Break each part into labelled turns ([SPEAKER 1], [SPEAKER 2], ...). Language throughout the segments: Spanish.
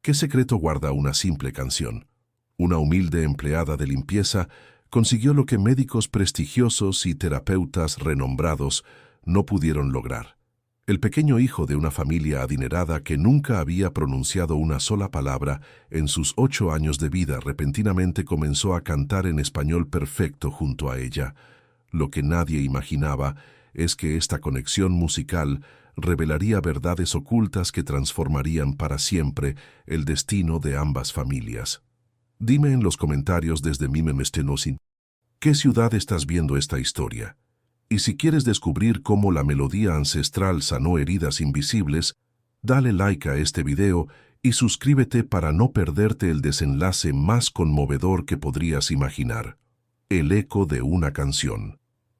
[SPEAKER 1] ¿Qué secreto guarda una simple canción? Una humilde empleada de limpieza consiguió lo que médicos prestigiosos y terapeutas renombrados no pudieron lograr. El pequeño hijo de una familia adinerada que nunca había pronunciado una sola palabra en sus 8 años de vida repentinamente comenzó a cantar en español perfecto junto a ella. Lo que nadie imaginaba es que esta conexión musical revelaría verdades ocultas que transformarían para siempre el destino de ambas familias. Dime en los comentarios desde Mimemestenosin, ¿qué ciudad estás viendo esta historia? Y si quieres descubrir cómo la melodía ancestral sanó heridas invisibles, dale like a este video y suscríbete para no perderte el desenlace más conmovedor que podrías imaginar. El eco de una canción.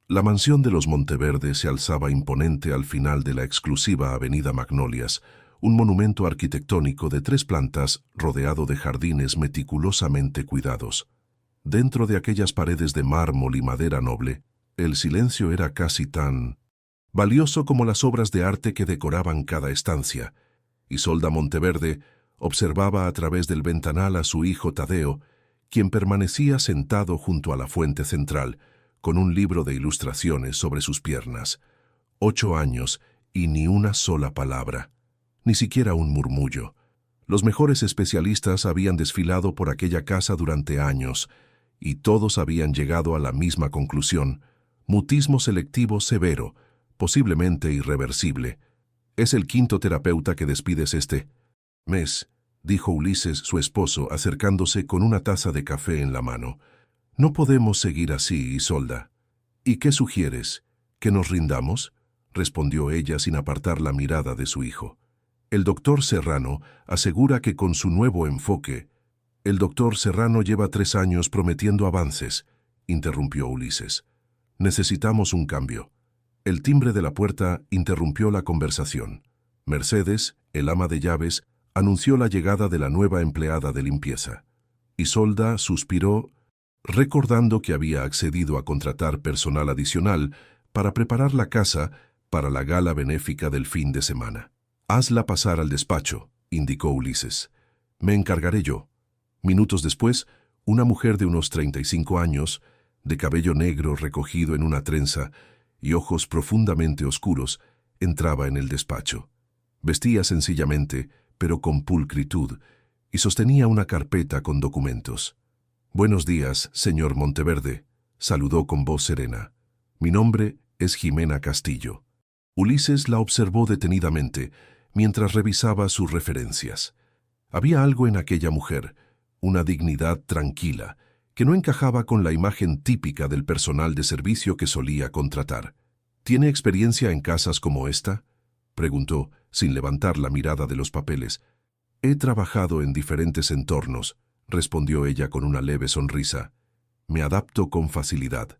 [SPEAKER 1] La mansión de los Monteverde se alzaba imponente al final de la exclusiva avenida Magnolias, un monumento arquitectónico de 3 plantas rodeado de jardines meticulosamente cuidados. Dentro de aquellas paredes de mármol y madera noble, el silencio era casi tan valioso como las obras de arte que decoraban cada estancia. Isolda Monteverde observaba a través del ventanal a su hijo Tadeo, quien permanecía sentado junto a la fuente central, con un libro de ilustraciones sobre sus piernas. 8 años y ni una sola palabra, ni siquiera un murmullo. Los mejores especialistas habían desfilado por aquella casa durante años, y todos habían llegado a la misma conclusión: mutismo selectivo severo, posiblemente irreversible. Es el 5º terapeuta que despides este mes, dijo Ulises, su esposo, acercándose con una taza de café en la mano. No podemos seguir así, Isolda. ¿Y qué sugieres? ¿Que nos rindamos?, respondió ella sin apartar la mirada de su hijo. El doctor Serrano asegura que con su nuevo enfoque... El doctor Serrano lleva 3 años prometiendo avances, interrumpió Ulises. Necesitamos un cambio. El timbre de la puerta interrumpió la conversación. Mercedes, el ama de llaves, anunció la llegada de la nueva empleada de limpieza. Isolda suspiró, recordando que había accedido a contratar personal adicional para preparar la casa para la gala benéfica del fin de semana. Hazla pasar al despacho, indicó Ulises. Me encargaré yo. Minutos después, una mujer de unos 35 años, de cabello negro recogido en una trenza y ojos profundamente oscuros, entraba en el despacho. Vestía sencillamente, pero con pulcritud, y sostenía una carpeta con documentos. «Buenos días, señor Monteverde», saludó con voz serena. «Mi nombre es Jimena Castillo». Ulises la observó detenidamente mientras revisaba sus referencias. Había algo en aquella mujer, una dignidad tranquila, que no encajaba con la imagen típica del personal de servicio que solía contratar. ¿Tiene experiencia en casas como esta?, preguntó, sin levantar la mirada de los papeles. He trabajado en diferentes entornos, respondió ella con una leve sonrisa. Me adapto con facilidad.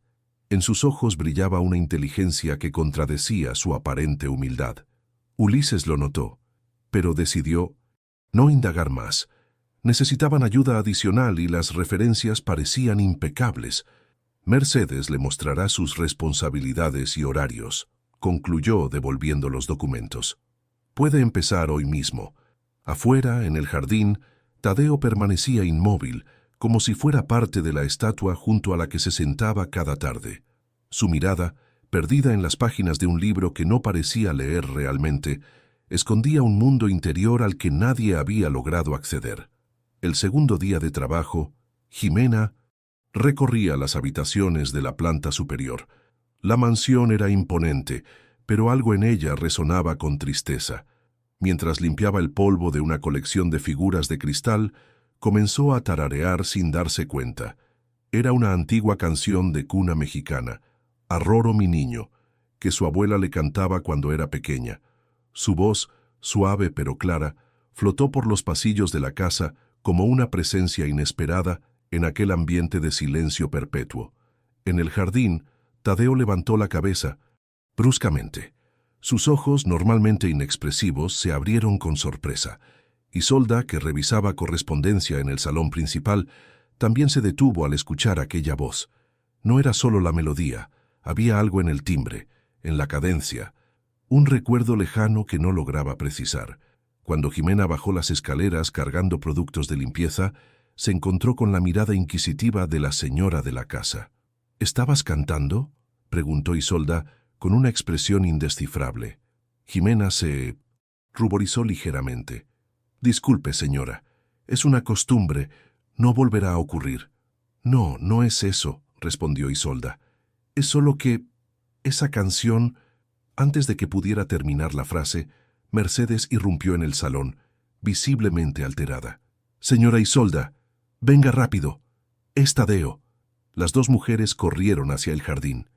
[SPEAKER 1] En sus ojos brillaba una inteligencia que contradecía su aparente humildad. Ulises lo notó, pero decidió no indagar más. Necesitaban ayuda adicional y las referencias parecían impecables. Mercedes le mostrará sus responsabilidades y horarios, concluyó devolviendo los documentos. Puede empezar hoy mismo. Afuera, en el jardín, Tadeo permanecía inmóvil, como si fuera parte de la estatua junto a la que se sentaba cada tarde. Su mirada, perdida en las páginas de un libro que no parecía leer realmente, escondía un mundo interior al que nadie había logrado acceder. El segundo día de trabajo, Jimena recorría las habitaciones de la planta superior. La mansión era imponente, pero algo en ella resonaba con tristeza. Mientras limpiaba el polvo de una colección de figuras de cristal, comenzó a tararear sin darse cuenta. Era una antigua canción de cuna mexicana, Arroro mi niño, que su abuela le cantaba cuando era pequeña. Su voz, suave pero clara, flotó por los pasillos de la casa como una presencia inesperada en aquel ambiente de silencio perpetuo. En el jardín, Tadeo levantó la cabeza, bruscamente. Sus ojos, normalmente inexpresivos, se abrieron con sorpresa. Isolda, que revisaba correspondencia en el salón principal, también se detuvo al escuchar aquella voz. No era solo la melodía, había algo en el timbre, en la cadencia, un recuerdo lejano que no lograba precisar. Cuando Jimena bajó las escaleras cargando productos de limpieza, se encontró con la mirada inquisitiva de la señora de la casa. ¿Estabas cantando?, preguntó Isolda con una expresión indescifrable. Jimena se ruborizó ligeramente. «Disculpe, señora. Es una costumbre. No volverá a ocurrir». «No, no es eso», respondió Isolda. «Es solo que esa canción...» Antes de que pudiera terminar la frase, Mercedes irrumpió en el salón, visiblemente alterada. «Señora Isolda, venga rápido. Es Tadeo». Las dos mujeres corrieron hacia el jardín.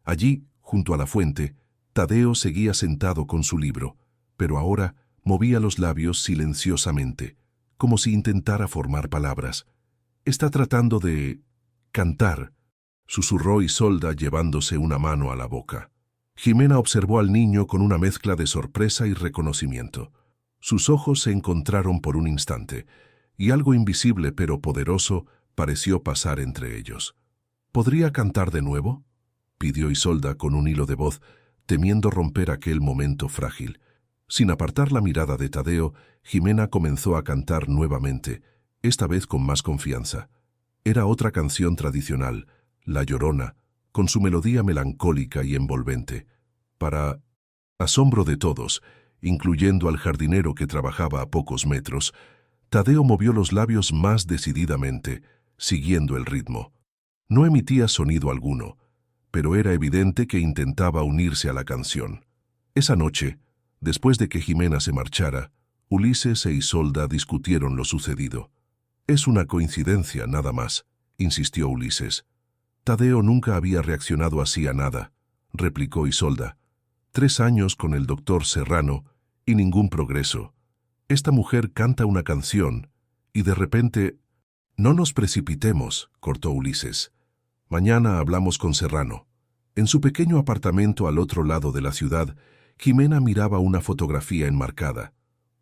[SPEAKER 1] Allí, junto a la fuente, Tadeo seguía sentado con su libro, pero ahora movía los labios silenciosamente, como si intentara formar palabras. «Está tratando de cantar», susurró Isolda llevándose una mano a la boca. Jimena observó al niño con una mezcla de sorpresa y reconocimiento. Sus ojos se encontraron por un instante, y algo invisible pero poderoso pareció pasar entre ellos. «¿Podría cantar de nuevo?», pidió Isolda con un hilo de voz, temiendo romper aquel momento frágil. Sin apartar la mirada de Tadeo, Jimena comenzó a cantar nuevamente, esta vez con más confianza. Era otra canción tradicional, La Llorona, con su melodía melancólica y envolvente. Para asombro de todos, incluyendo al jardinero que trabajaba a pocos metros, Tadeo movió los labios más decididamente, siguiendo el ritmo. No emitía sonido alguno, pero era evidente que intentaba unirse a la canción. Esa noche, después de que Jimena se marchara, Ulises e Isolda discutieron lo sucedido. «Es una coincidencia, nada más», insistió Ulises. «Tadeo nunca había reaccionado así a nada», replicó Isolda. 3 años con el doctor Serrano y ningún progreso. Esta mujer canta una canción y de repente... «No nos precipitemos», cortó Ulises. «Mañana hablamos con Serrano». En su pequeño apartamento al otro lado de la ciudad, Jimena miraba una fotografía enmarcada.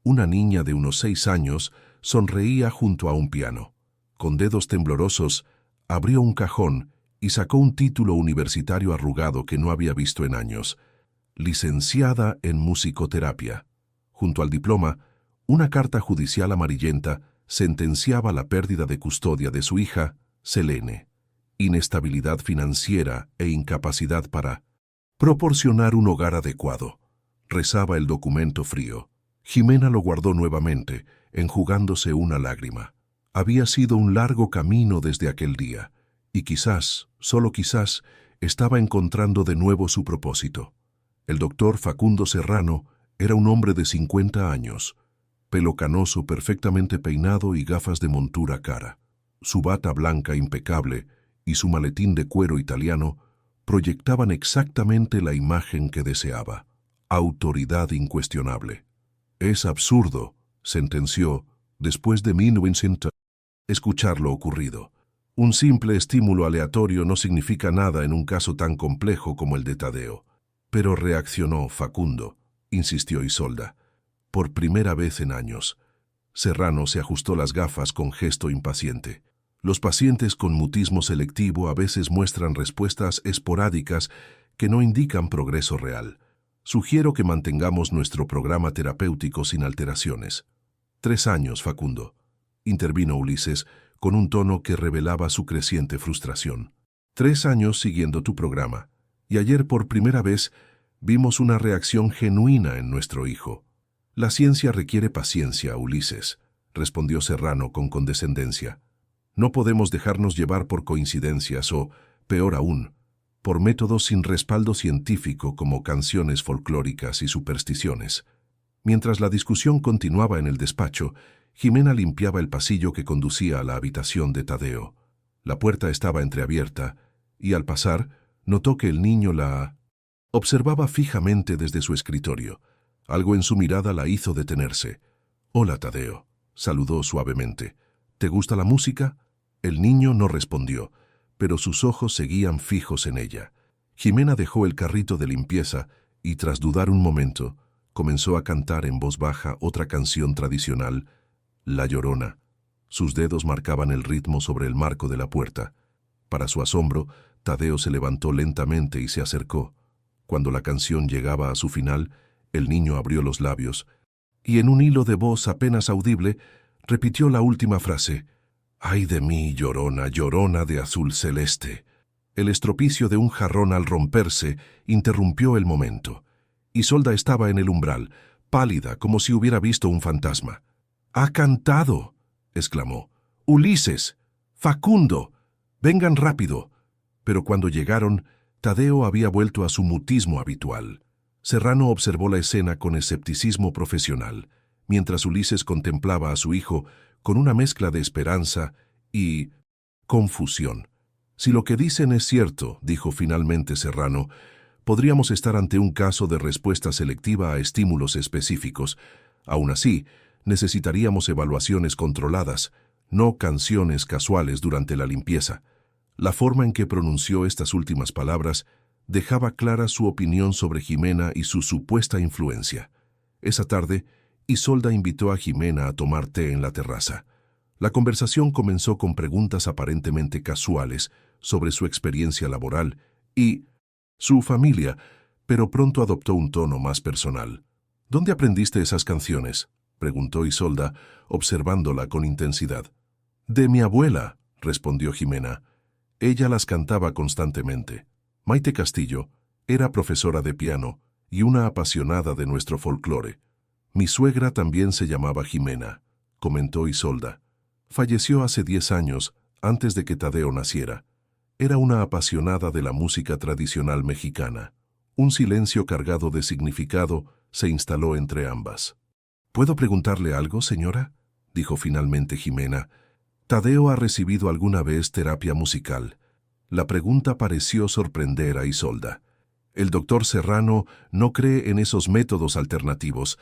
[SPEAKER 1] Una niña de unos 6 años sonreía junto a un piano. Con dedos temblorosos, abrió un cajón y sacó un título universitario arrugado que no había visto en años. Licenciada en musicoterapia. Junto al diploma, una carta judicial amarillenta sentenciaba la pérdida de custodia de su hija, Selene. Inestabilidad financiera e incapacidad para proporcionar un hogar adecuado. Rezaba el documento frío. Jimena lo guardó nuevamente, enjugándose una lágrima. Había sido un largo camino desde aquel día, y quizás, solo quizás, estaba encontrando de nuevo su propósito. El doctor Facundo Serrano era un hombre de 50 años, pelo canoso perfectamente peinado y gafas de montura cara. Su bata blanca impecable y su maletín de cuero italiano proyectaban exactamente la imagen que deseaba. Autoridad incuestionable. «Es absurdo», sentenció, después de 1900, escuchar lo ocurrido. «Un simple estímulo aleatorio no significa nada en un caso tan complejo como el de Tadeo». «Pero reaccionó, Facundo», insistió Isolda. «Por primera vez en años». Serrano se ajustó las gafas con gesto impaciente. «Los pacientes con mutismo selectivo a veces muestran respuestas esporádicas que no indican progreso real. Sugiero que mantengamos nuestro programa terapéutico sin alteraciones». 3 años, Facundo», intervino Ulises con un tono que revelaba su creciente frustración. 3 años siguiendo tu programa, y ayer por primera vez vimos una reacción genuina en nuestro hijo. «La ciencia requiere paciencia, Ulises», respondió Serrano con condescendencia. «No podemos dejarnos llevar por coincidencias o, peor aún, por métodos sin respaldo científico como canciones folclóricas y supersticiones». Mientras la discusión continuaba en el despacho, Jimena limpiaba el pasillo que conducía a la habitación de Tadeo. La puerta estaba entreabierta, y al pasar, notó que el niño la observaba fijamente desde su escritorio. Algo en su mirada la hizo detenerse. «Hola, Tadeo», saludó suavemente. «¿Te gusta la música?». El niño no respondió, pero sus ojos seguían fijos en ella. Jimena dejó el carrito de limpieza y, tras dudar un momento, comenzó a cantar en voz baja otra canción tradicional, La Llorona. Sus dedos marcaban el ritmo sobre el marco de la puerta. Para su asombro, Tadeo se levantó lentamente y se acercó. Cuando la canción llegaba a su final, el niño abrió los labios y en un hilo de voz apenas audible repitió la última frase: «Ay de mí, llorona, llorona de azul celeste». El estropicio de un jarrón al romperse interrumpió el momento. Isolda estaba en el umbral, pálida como si hubiera visto un fantasma. «¡Ha cantado!», exclamó. «Ulises, Facundo, vengan rápido». Pero cuando llegaron, Tadeo había vuelto a su mutismo habitual. Serrano observó la escena con escepticismo profesional, mientras Ulises contemplaba a su hijo con una mezcla de esperanza y confusión. «Si lo que dicen es cierto», dijo finalmente Serrano, «podríamos estar ante un caso de respuesta selectiva a estímulos específicos. Aún así, necesitaríamos evaluaciones controladas, no canciones casuales durante la limpieza». La forma en que pronunció estas últimas palabras dejaba clara su opinión sobre Jimena y su supuesta influencia. Esa tarde, Isolda invitó a Jimena a tomar té en la terraza. La conversación comenzó con preguntas aparentemente casuales sobre su experiencia laboral y su familia, pero pronto adoptó un tono más personal. «¿Dónde aprendiste esas canciones?», preguntó Isolda, observándola con intensidad. «De mi abuela», respondió Jimena. Ella las cantaba constantemente. Maite Castillo era profesora de piano y una apasionada de nuestro folclore. «Mi suegra también se llamaba Jimena», comentó Isolda. «Falleció hace 10 años, antes de que Tadeo naciera. Era una apasionada de la música tradicional mexicana». Un silencio cargado de significado se instaló entre ambas. «¿Puedo preguntarle algo, señora?», dijo finalmente Jimena. «¿Tadeo ha recibido alguna vez terapia musical?». La pregunta pareció sorprender a Isolda. «El doctor Serrano no cree en esos métodos alternativos.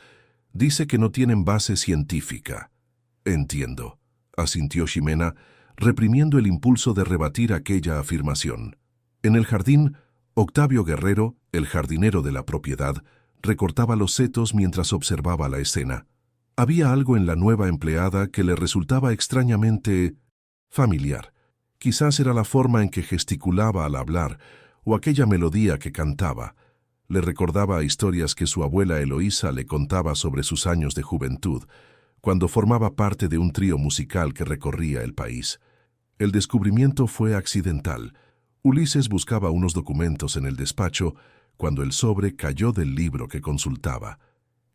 [SPEAKER 1] Dice que no tienen base científica». «Entiendo», asintió Jimena, reprimiendo el impulso de rebatir aquella afirmación. En el jardín, Octavio Guerrero, el jardinero de la propiedad, recortaba los setos mientras observaba la escena. Había algo en la nueva empleada que le resultaba extrañamente familiar. Quizás era la forma en que gesticulaba al hablar o aquella melodía que cantaba. Le recordaba historias que su abuela Eloísa le contaba sobre sus años de juventud, cuando formaba parte de un trío musical que recorría el país. El descubrimiento fue accidental. Ulises buscaba unos documentos en el despacho cuando el sobre cayó del libro que consultaba.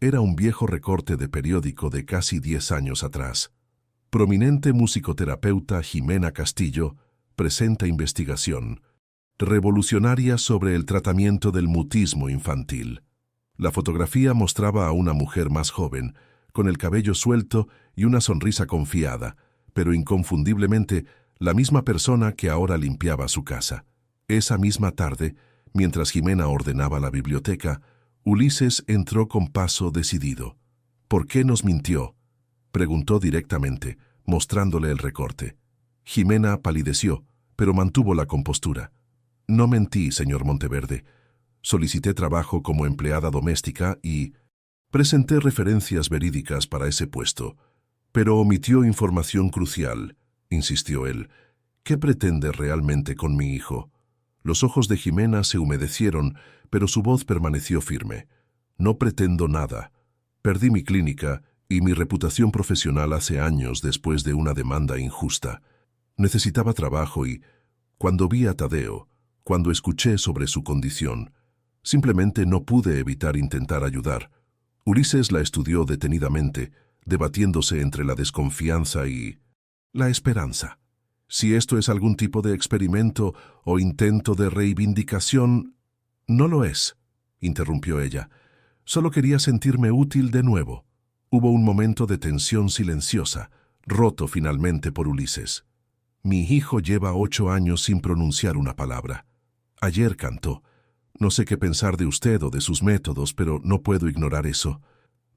[SPEAKER 1] Era un viejo recorte de periódico de casi 10 años atrás. Prominente musicoterapeuta Jimena Castillo presenta investigación revolucionaria sobre el tratamiento del mutismo infantil. La fotografía mostraba a una mujer más joven, con el cabello suelto y una sonrisa confiada, pero inconfundiblemente la misma persona que ahora limpiaba su casa. Esa misma tarde, mientras Jimena ordenaba la biblioteca, Ulises entró con paso decidido. «¿Por qué nos mintió?», preguntó directamente, mostrándole el recorte. Jimena palideció, pero mantuvo la compostura. «No mentí, señor Monteverde. Solicité trabajo como empleada doméstica y presenté referencias verídicas para ese puesto. Pero omitió información crucial», insistió él. «¿Qué pretende realmente con mi hijo?». Los ojos de Jimena se humedecieron, pero su voz permaneció firme. «No pretendo nada. Perdí mi clínica y mi reputación profesional hace años después de una demanda injusta. Necesitaba trabajo y, cuando vi a Tadeo, cuando escuché sobre su condición, simplemente no pude evitar intentar ayudar». Ulises la estudió detenidamente, debatiéndose entre la desconfianza y la esperanza. «Si esto es algún tipo de experimento o intento de reivindicación...». «No lo es», interrumpió ella. «Solo quería sentirme útil de nuevo». Hubo un momento de tensión silenciosa, roto finalmente por Ulises. «Mi hijo lleva 8 años sin pronunciar una palabra. Ayer cantó. No sé qué pensar de usted o de sus métodos, pero no puedo ignorar eso».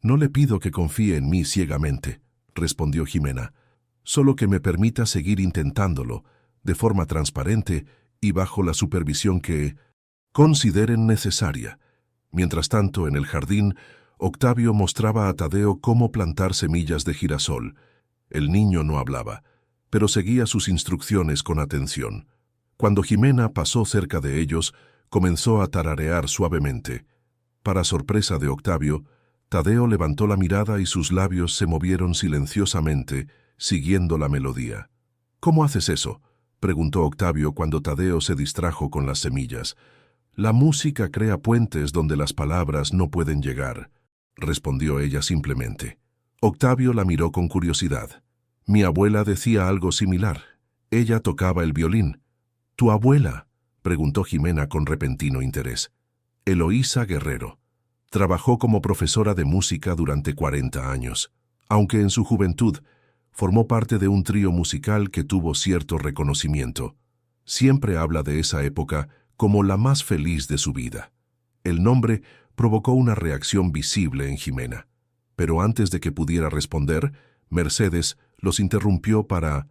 [SPEAKER 1] «No le pido que confíe en mí ciegamente», respondió Jimena. «Solo que me permita seguir intentándolo, de forma transparente y bajo la supervisión que consideren necesaria». Mientras tanto, en el jardín, Octavio mostraba a Tadeo cómo plantar semillas de girasol. El niño no hablaba, pero seguía sus instrucciones con atención. Cuando Jimena pasó cerca de ellos, comenzó a tararear suavemente. Para sorpresa de Octavio, Tadeo levantó la mirada y sus labios se movieron silenciosamente, siguiendo la melodía. «¿Cómo haces eso?», preguntó Octavio cuando Tadeo se distrajo con las semillas. «La música crea puentes donde las palabras no pueden llegar», respondió ella simplemente. Octavio la miró con curiosidad. «Mi abuela decía algo similar. Ella tocaba el violín». «¿Tu abuela?», preguntó Jimena con repentino interés. «Eloísa Guerrero. Trabajó como profesora de música durante 40 años, aunque en su juventud formó parte de un trío musical que tuvo cierto reconocimiento. Siempre habla de esa época como la más feliz de su vida». El nombre provocó una reacción visible en Jimena, pero antes de que pudiera responder, Mercedes los interrumpió para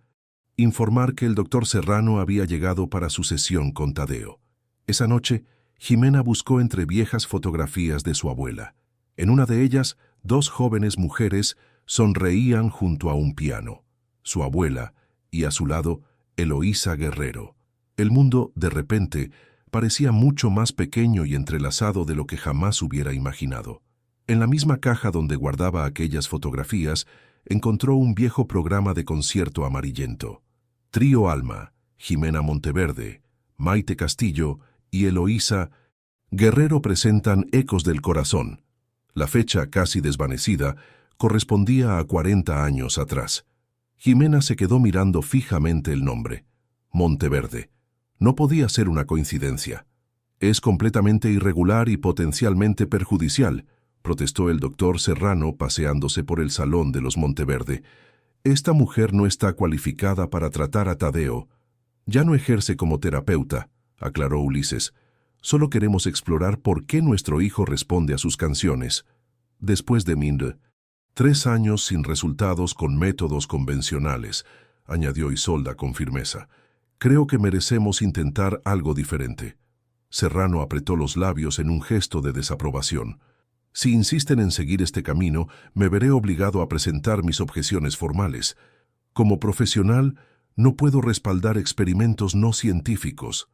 [SPEAKER 1] informar que el doctor Serrano había llegado para su sesión con Tadeo. Esa noche, Jimena buscó entre viejas fotografías de su abuela. En una de ellas, 2 jóvenes mujeres sonreían junto a un piano, su abuela, y a su lado, Eloísa Guerrero. El mundo, de repente, parecía mucho más pequeño y entrelazado de lo que jamás hubiera imaginado. En la misma caja donde guardaba aquellas fotografías, encontró un viejo programa de concierto amarillento. Trío Alma, Jimena Monteverde, Maite Castillo y Eloísa Guerrero presentan Ecos del Corazón. La fecha, casi desvanecida, correspondía a 40 años atrás. Jimena se quedó mirando fijamente el nombre. Monteverde. No podía ser una coincidencia. «Es completamente irregular y potencialmente perjudicial», protestó el doctor Serrano paseándose por el salón de los Monteverde. «Esta mujer no está cualificada para tratar a Tadeo». «Ya no ejerce como terapeuta», aclaró Ulises. «Solo queremos explorar por qué nuestro hijo responde a sus canciones». Después de 3 años sin resultados con métodos convencionales, añadió Isolda con firmeza, «creo que merecemos intentar algo diferente». Serrano apretó los labios en un gesto de desaprobación. «Si insisten en seguir este camino, me veré obligado a presentar mis objeciones formales. Como profesional, no puedo respaldar experimentos no científicos».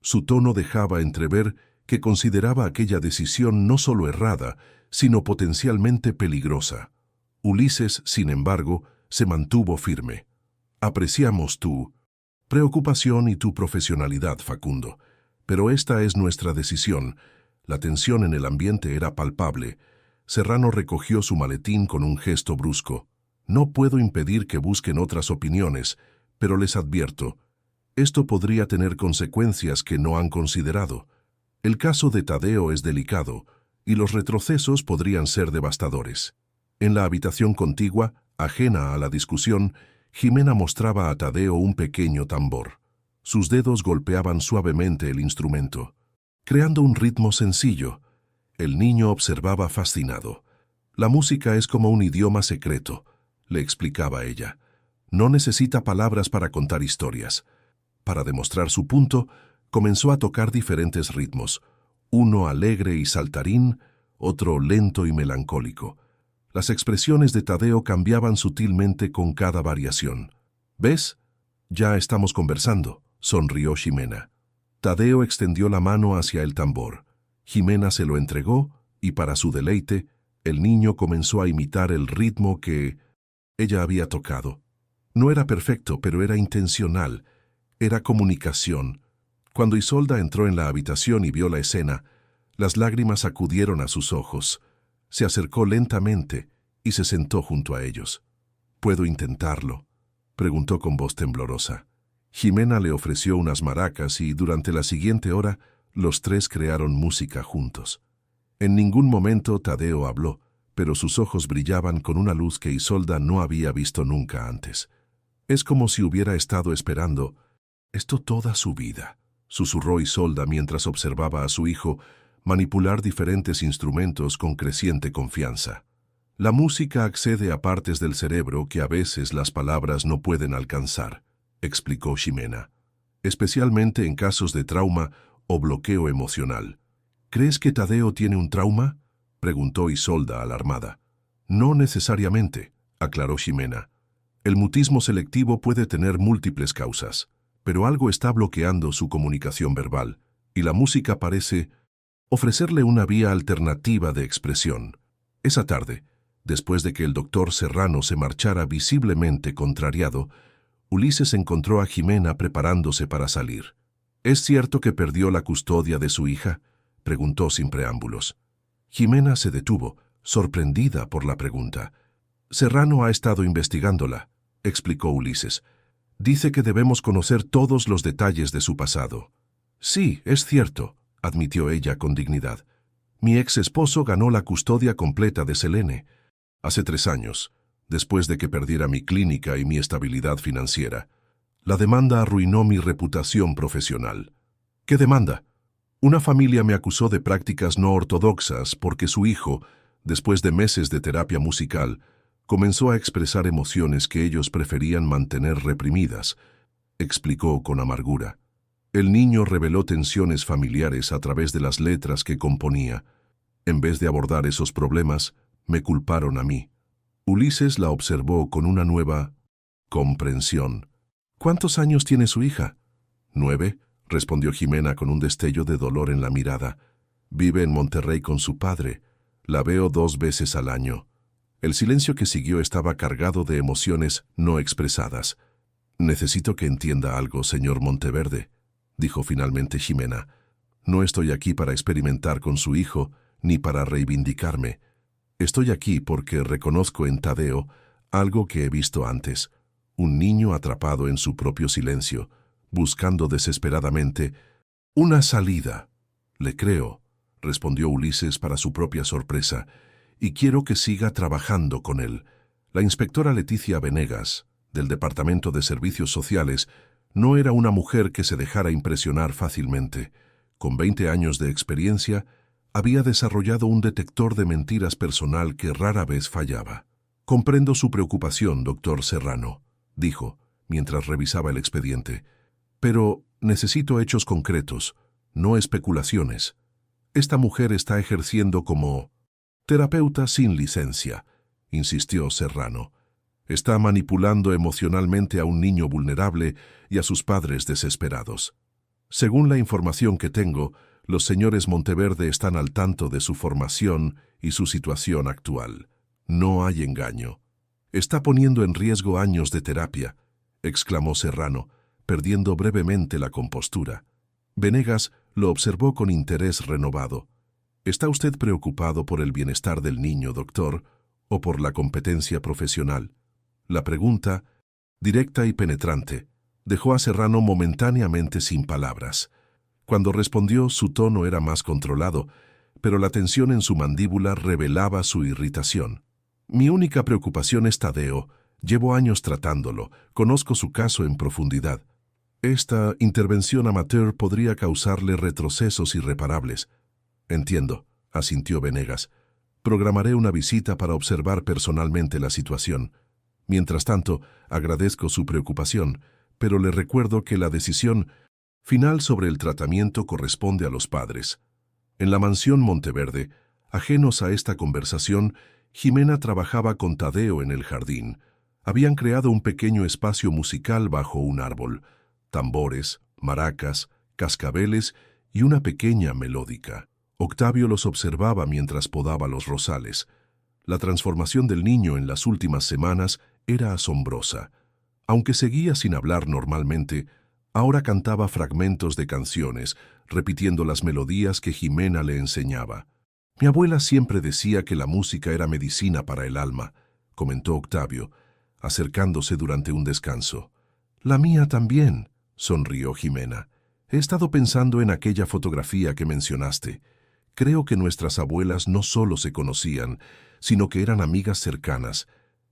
[SPEAKER 1] Su tono dejaba entrever que consideraba aquella decisión no solo errada, sino potencialmente peligrosa. Ulises, sin embargo, se mantuvo firme. «Apreciamos tu preocupación y tu profesionalidad, Facundo, pero esta es nuestra decisión». La tensión en el ambiente era palpable. Serrano recogió su maletín con un gesto brusco. «No puedo impedir que busquen otras opiniones, pero les advierto, esto podría tener consecuencias que no han considerado. El caso de Tadeo es delicado, y los retrocesos podrían ser devastadores». En la habitación contigua, ajena a la discusión, Jimena mostraba a Tadeo un pequeño tambor. Sus dedos golpeaban suavemente el instrumento, creando un ritmo sencillo. El niño observaba fascinado. «La música es como un idioma secreto», le explicaba ella. «No necesita palabras para contar historias». Para demostrar su punto, comenzó a tocar diferentes ritmos, uno alegre y saltarín, otro lento y melancólico. Las expresiones de Tadeo cambiaban sutilmente con cada variación. «¿Ves? Ya estamos conversando», sonrió Jimena. Tadeo extendió la mano hacia el tambor. Jimena se lo entregó y, para su deleite, el niño comenzó a imitar el ritmo que ella había tocado. No era perfecto, pero era intencional. Era comunicación. Cuando Isolda entró en la habitación y vio la escena, las lágrimas acudieron a sus ojos. Se acercó lentamente y se sentó junto a ellos. «¿Puedo intentarlo?», preguntó con voz temblorosa. Jimena le ofreció unas maracas y durante la siguiente hora los 3 crearon música juntos. En ningún momento Tadeo habló, pero sus ojos brillaban con una luz que Isolda no había visto nunca antes. «Es como si hubiera estado esperando esto toda su vida», susurró Isolda mientras observaba a su hijo manipular diferentes instrumentos con creciente confianza. «La música accede a partes del cerebro que a veces las palabras no pueden alcanzar», explicó Jimena, «especialmente en casos de trauma o bloqueo emocional». «¿Crees que Tadeo tiene un trauma?», preguntó Isolda alarmada. «No necesariamente», aclaró Jimena. «El mutismo selectivo puede tener múltiples causas, pero algo está bloqueando su comunicación verbal, y la música parece ofrecerle una vía alternativa de expresión». Esa tarde, después de que el doctor Serrano se marchara visiblemente contrariado, Ulises encontró a Jimena preparándose para salir. ¿Es cierto que perdió la custodia de su hija?, preguntó sin preámbulos. Jimena se detuvo, sorprendida por la pregunta. Serrano ha estado investigándola, explicó Ulises. Dice que debemos conocer todos los detalles de su pasado. Sí, es cierto, admitió ella con dignidad. Mi ex esposo ganó la custodia completa de Selene. Hace 3 años, después de que perdiera mi clínica y mi estabilidad financiera. La demanda arruinó mi reputación profesional. ¿Qué demanda? Una familia me acusó de prácticas no ortodoxas porque su hijo, después de meses de terapia musical, comenzó a expresar emociones que ellos preferían mantener reprimidas, explicó con amargura. El niño reveló tensiones familiares a través de las letras que componía. En vez de abordar esos problemas, me culparon a mí. Ulises la observó con una nueva comprensión. ¿Cuántos años tiene su hija? 9, respondió Jimena con un destello de dolor en la mirada. Vive en Monterrey con su padre. La veo 2 veces al año. El silencio que siguió estaba cargado de emociones no expresadas. Necesito que entienda algo, señor Monteverde, dijo finalmente Jimena. No estoy aquí para experimentar con su hijo, ni para reivindicarme. Estoy aquí porque reconozco en Tadeo algo que he visto antes. Un niño atrapado en su propio silencio, buscando desesperadamente una salida. Le creo, respondió Ulises para su propia sorpresa, y quiero que siga trabajando con él. La inspectora Leticia Venegas, del Departamento de Servicios Sociales, no era una mujer que se dejara impresionar fácilmente. Con 20 años de experiencia, había desarrollado un detector de mentiras personal que rara vez fallaba. Comprendo su preocupación, doctor Serrano, dijo, mientras revisaba el expediente. Pero necesito hechos concretos, no especulaciones. Esta mujer está ejerciendo como terapeuta sin licencia, insistió Serrano. Está manipulando emocionalmente a un niño vulnerable y a sus padres desesperados. Según la información que tengo, los señores Monteverde están al tanto de su formación y su situación actual. No hay engaño. Está poniendo en riesgo años de terapia, exclamó Serrano, perdiendo brevemente la compostura. Venegas lo observó con interés renovado. ¿Está usted preocupado por el bienestar del niño, doctor, o por la competencia profesional? La pregunta, directa y penetrante, dejó a Serrano momentáneamente sin palabras. Cuando respondió, su tono era más controlado, pero la tensión en su mandíbula revelaba su irritación. Mi única preocupación es Tadeo. Llevo años tratándolo, conozco su caso en profundidad. Esta intervención amateur podría causarle retrocesos irreparables. Entiendo, asintió Venegas. Programaré una visita para observar personalmente la situación. Mientras tanto, agradezco su preocupación, pero le recuerdo que la decisión final sobre el tratamiento corresponde a los padres. En la mansión Monteverde, ajenos a esta conversación, Jimena trabajaba con Tadeo en el jardín. Habían creado un pequeño espacio musical bajo un árbol, tambores, maracas, cascabeles y una pequeña melódica. Octavio los observaba mientras podaba los rosales. La transformación del niño en las últimas semanas era asombrosa. Aunque seguía sin hablar normalmente, ahora cantaba fragmentos de canciones, repitiendo las melodías que Jimena le enseñaba. Mi abuela siempre decía que la música era medicina para el alma, comentó Octavio, acercándose durante un descanso. La mía también, sonrió Jimena. He estado pensando en aquella fotografía que mencionaste. Creo que nuestras abuelas no solo se conocían, sino que eran amigas cercanas.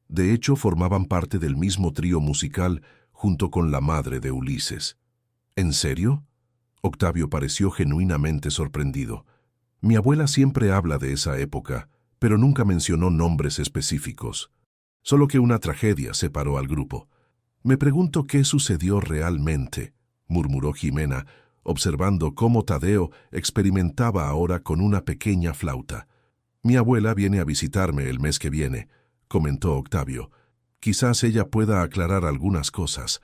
[SPEAKER 1] De hecho, formaban parte del mismo trío musical junto con la madre de Ulises. ¿En serio? Octavio pareció genuinamente sorprendido. Mi abuela siempre habla de esa época, pero nunca mencionó nombres específicos. Solo que una tragedia separó al grupo. Me pregunto qué sucedió realmente, murmuró Jimena, observando cómo Tadeo experimentaba ahora con una pequeña flauta. Mi abuela viene a visitarme el mes que viene, comentó Octavio. Quizás ella pueda aclarar algunas cosas.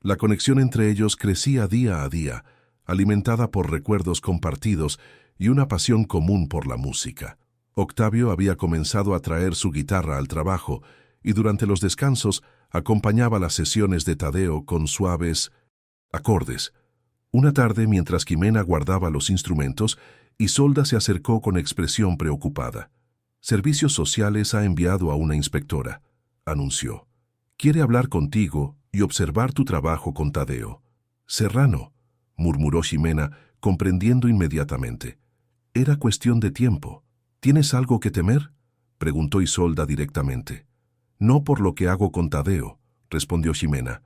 [SPEAKER 1] La conexión entre ellos crecía día a día, alimentada por recuerdos compartidos y una pasión común por la música. Octavio había comenzado a traer su guitarra al trabajo y durante los descansos acompañaba las sesiones de Tadeo con suaves acordes. Una tarde, mientras Jimena guardaba los instrumentos, Isolda se acercó con expresión preocupada. Servicios Sociales ha enviado a una inspectora, anunció. Quiere hablar contigo y observar tu trabajo con Tadeo. Serrano, murmuró Jimena, comprendiendo inmediatamente. Era cuestión de tiempo. ¿Tienes algo que temer?, preguntó Isolda directamente. No por lo que hago con Tadeo, respondió Jimena,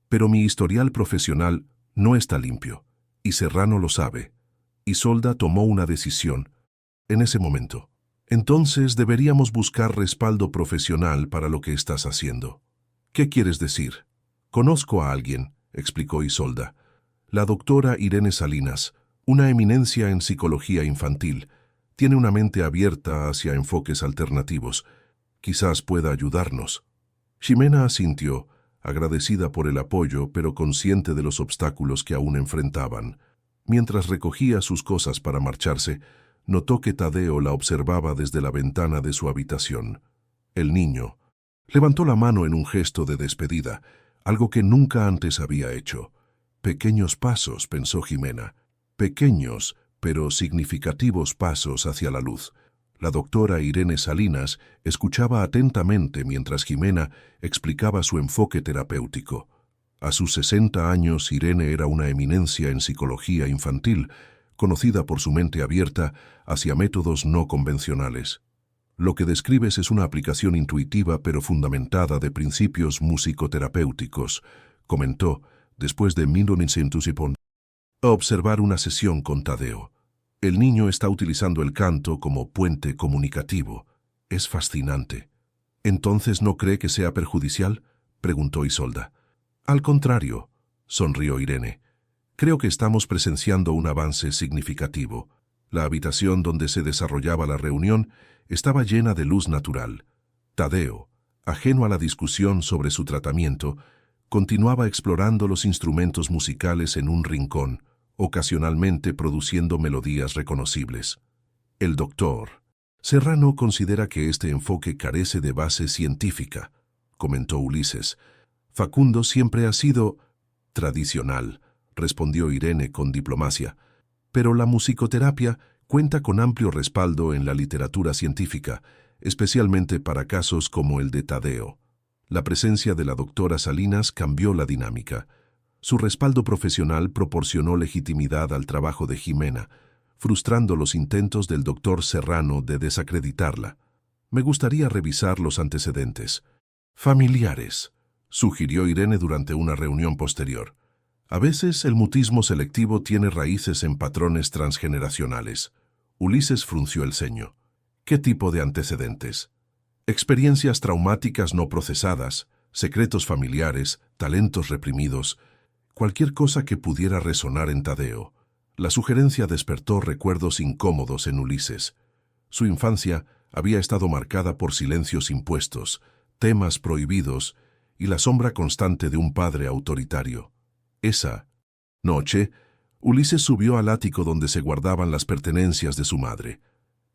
[SPEAKER 1] pero mi historial profesional no está limpio, y Serrano lo sabe. Isolda tomó una decisión en ese momento. Entonces deberíamos buscar respaldo profesional para lo que estás haciendo. ¿Qué quieres decir? Conozco a alguien, explicó Isolda. La doctora Irene Salinas, una eminencia en psicología infantil, tiene una mente abierta hacia enfoques alternativos. Quizás pueda ayudarnos. Jimena asintió, agradecida por el apoyo, pero consciente de los obstáculos que aún enfrentaban. Mientras recogía sus cosas para marcharse, notó que Tadeo la observaba desde la ventana de su habitación. El niño levantó la mano en un gesto de despedida, algo que nunca antes había hecho. Pequeños pasos, pensó Jimena. Pequeños, pero significativos pasos hacia la luz. La doctora Irene Salinas escuchaba atentamente mientras Jimena explicaba su enfoque terapéutico. A sus 60 años, Irene era una eminencia en psicología infantil, conocida por su mente abierta hacia métodos no convencionales. Lo que describes es una aplicación intuitiva pero fundamentada de principios musicoterapéuticos, comentó, después de observar una sesión con Tadeo. El niño está utilizando el canto como puente comunicativo. Es fascinante. ¿Entonces no cree que sea perjudicial?, preguntó Isolda. Al contrario, sonrió Irene. Creo que estamos presenciando un avance significativo. La habitación donde se desarrollaba la reunión estaba llena de luz natural. Tadeo, ajeno a la discusión sobre su tratamiento, continuaba explorando los instrumentos musicales en un rincón, ocasionalmente produciendo melodías reconocibles. El doctor Serrano considera que este enfoque carece de base científica, comentó Ulises. Facundo siempre ha sido tradicional, respondió Irene con diplomacia, pero la musicoterapia cuenta con amplio respaldo en la literatura científica, especialmente para casos como el de Tadeo. La presencia de la doctora Salinas cambió la dinámica. Su respaldo profesional proporcionó legitimidad al trabajo de Jimena, frustrando los intentos del doctor Serrano de desacreditarla. Me gustaría revisar los antecedentes familiares, sugirió Irene durante una reunión posterior. A veces el mutismo selectivo tiene raíces en patrones transgeneracionales. Ulises frunció el ceño. ¿Qué tipo de antecedentes? Experiencias traumáticas no procesadas, secretos familiares, talentos reprimidos, cualquier cosa que pudiera resonar en Tadeo. La sugerencia despertó recuerdos incómodos en Ulises. Su infancia había estado marcada por silencios impuestos, temas prohibidos y la sombra constante de un padre autoritario. Esa noche, Ulises subió al ático donde se guardaban las pertenencias de su madre.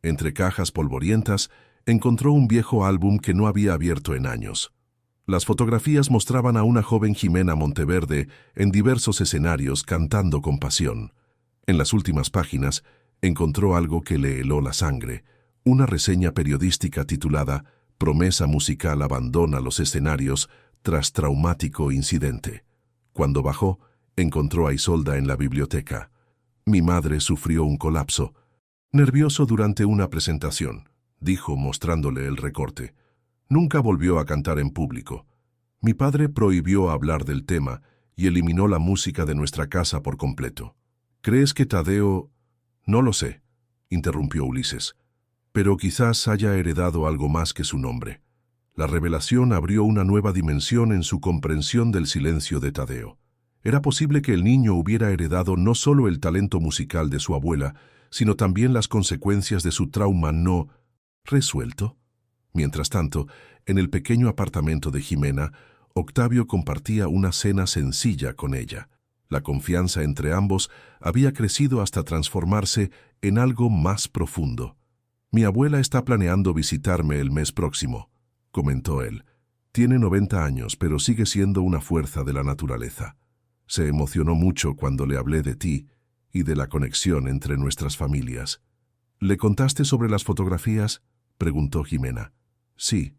[SPEAKER 1] Entre cajas polvorientas, encontró un viejo álbum que no había abierto en años. Las fotografías mostraban a una joven Jimena Monteverde en diversos escenarios cantando con pasión. En las últimas páginas, encontró algo que le heló la sangre, una reseña periodística titulada «Promesa musical abandona los escenarios tras traumático incidente». Cuando bajó, encontró a Isolda en la biblioteca. «Mi madre sufrió un colapso. Nervioso durante una presentación», dijo mostrándole el recorte. «Nunca volvió a cantar en público. Mi padre prohibió hablar del tema y eliminó la música de nuestra casa por completo». «¿Crees que Tadeo...?» «No lo sé», interrumpió Ulises. «Pero quizás haya heredado algo más que su nombre». La revelación abrió una nueva dimensión en su comprensión del silencio de Tadeo. Era posible que el niño hubiera heredado no solo el talento musical de su abuela, sino también las consecuencias de su trauma no resuelto. Mientras tanto, en el pequeño apartamento de Jimena, Octavio compartía una cena sencilla con ella. La confianza entre ambos había crecido hasta transformarse en algo más profundo. Mi abuela está planeando visitarme el mes próximo, comentó él. Tiene 90 años, pero sigue siendo una fuerza de la naturaleza. Se emocionó mucho cuando le hablé de ti y de la conexión entre nuestras familias. ¿Le contaste sobre las fotografías?, preguntó Jimena. Sí,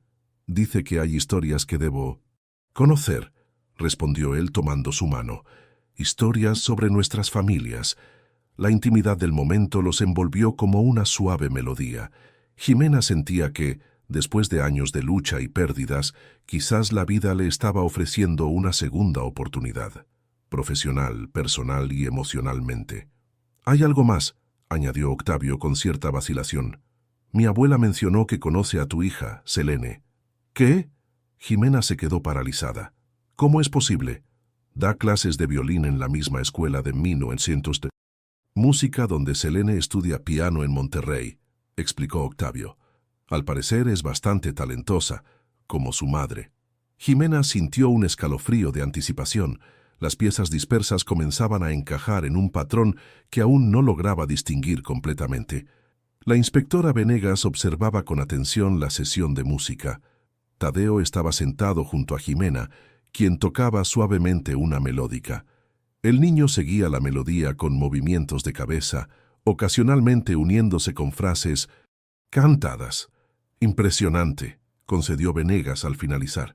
[SPEAKER 1] dice que hay historias que debo conocer, respondió él tomando su mano. Historias sobre nuestras familias. La intimidad del momento los envolvió como una suave melodía. Jimena sentía que, después de años de lucha y pérdidas, quizás la vida le estaba ofreciendo una segunda oportunidad, profesional, personal y emocionalmente. «Hay algo más», añadió Octavio con cierta vacilación. «Mi abuela mencionó que conoce a tu hija, Selene». «¿Qué?». Jimena se quedó paralizada. «¿Cómo es posible?». «Da clases de violín en la misma escuela de 1900 de música donde Selene estudia piano en Monterrey», explicó Octavio. «Al parecer es bastante talentosa, como su madre». Jimena sintió un escalofrío de anticipación. Las piezas dispersas comenzaban a encajar en un patrón que aún no lograba distinguir completamente. La inspectora Venegas observaba con atención la sesión de música. Tadeo estaba sentado junto a Jimena, quien tocaba suavemente una melódica. El niño seguía la melodía con movimientos de cabeza, ocasionalmente uniéndose con frases cantadas. «Impresionante», concedió Venegas al finalizar.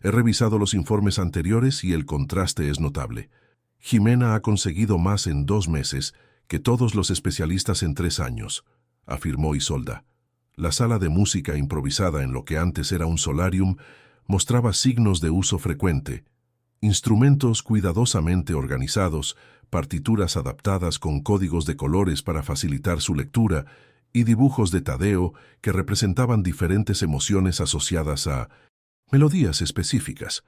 [SPEAKER 1] «He revisado los informes anteriores y el contraste es notable. Jimena ha conseguido más en 2 meses que todos los especialistas en 3 años», afirmó Isolda. La sala de música improvisada en lo que antes era un solarium mostraba signos de uso frecuente. Instrumentos cuidadosamente organizados, partituras adaptadas con códigos de colores para facilitar su lectura y dibujos de Tadeo que representaban diferentes emociones asociadas a melodías específicas.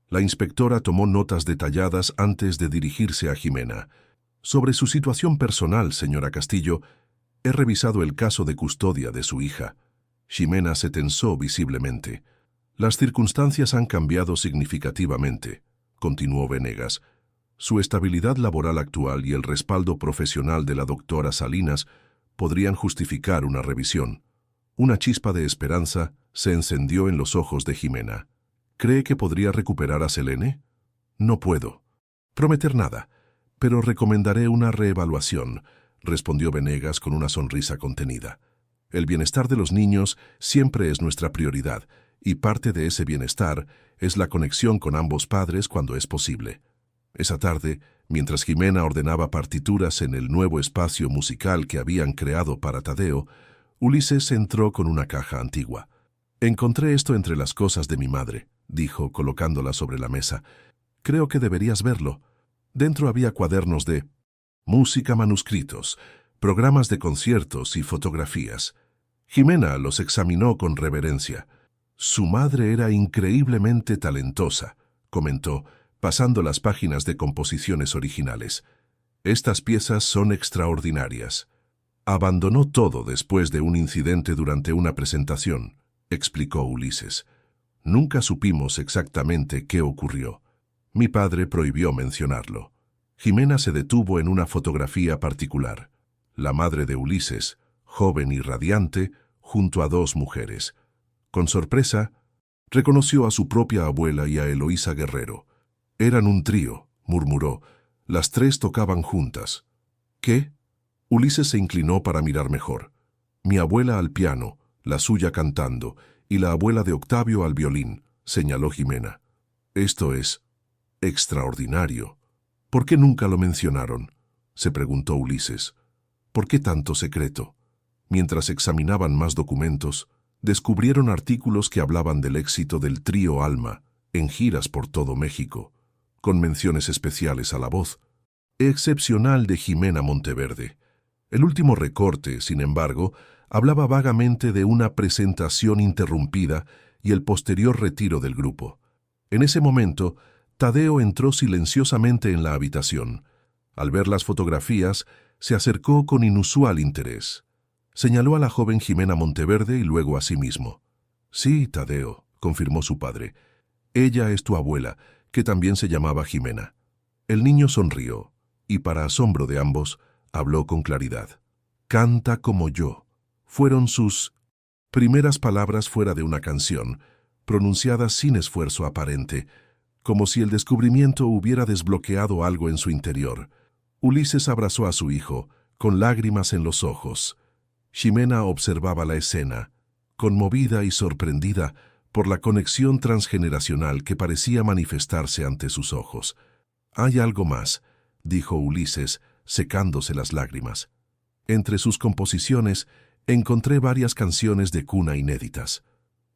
[SPEAKER 1] La inspectora tomó notas detalladas antes de dirigirse a Jimena. «Sobre su situación personal, señora Castillo, he revisado el caso de custodia de su hija». Jimena se tensó visiblemente. «Las circunstancias han cambiado significativamente», continuó Venegas. «Su estabilidad laboral actual y el respaldo profesional de la doctora Salinas podrían justificar una revisión». Una chispa de esperanza se encendió en los ojos de Jimena. «¿Cree que podría recuperar a Selene?». «No puedo prometer nada, pero recomendaré una reevaluación», respondió Venegas con una sonrisa contenida. «El bienestar de los niños siempre es nuestra prioridad, y parte de ese bienestar es la conexión con ambos padres cuando es posible». Esa tarde, mientras Jimena ordenaba partituras en el nuevo espacio musical que habían creado para Tadeo, Ulises entró con una caja antigua. «Encontré esto entre las cosas de mi madre», dijo, colocándola sobre la mesa. «Creo que deberías verlo». Dentro había cuadernos de música, manuscritos, programas de conciertos y fotografías. Jimena los examinó con reverencia. «Su madre era increíblemente talentosa», comentó, pasando las páginas de composiciones originales. «Estas piezas son extraordinarias». «Abandonó todo después de un incidente durante una presentación», explicó Ulises. «Nunca supimos exactamente qué ocurrió. Mi padre prohibió mencionarlo». Jimena se detuvo en una fotografía particular. La madre de Ulises, joven y radiante, junto a 2 mujeres. Con sorpresa, reconoció a su propia abuela y a Eloísa Guerrero. «Eran un trío», murmuró. «Las 3 tocaban juntas». «¿Qué?». Ulises se inclinó para mirar mejor. «Mi abuela al piano, la suya cantando, y la abuela de Octavio al violín», señaló Jimena. «Esto es extraordinario». «¿Por qué nunca lo mencionaron?», se preguntó Ulises. «¿Por qué tanto secreto?». Mientras examinaban más documentos, descubrieron artículos que hablaban del éxito del trío Alma en giras por todo México, con menciones especiales a la voz excepcional de Jimena Monteverde. El último recorte, sin embargo, hablaba vagamente de una presentación interrumpida y el posterior retiro del grupo. En ese momento, Tadeo entró silenciosamente en la habitación. Al ver las fotografías, se acercó con inusual interés. Señaló a la joven Jimena Monteverde y luego a sí mismo. «Sí, Tadeo», confirmó su padre. «Ella es tu abuela, que también se llamaba Jimena». El niño sonrió y, para asombro de ambos, habló con claridad. «Canta como yo», Fueron sus primeras palabras fuera de una canción, pronunciadas sin esfuerzo aparente, como si el descubrimiento hubiera desbloqueado algo en su interior. Ulises abrazó a su hijo, con lágrimas en los ojos. Ximena observaba la escena, conmovida y sorprendida por la conexión transgeneracional que parecía manifestarse ante sus ojos. «Hay algo más», dijo Ulises, secándose las lágrimas. «Entre sus composiciones encontré varias canciones de cuna inéditas.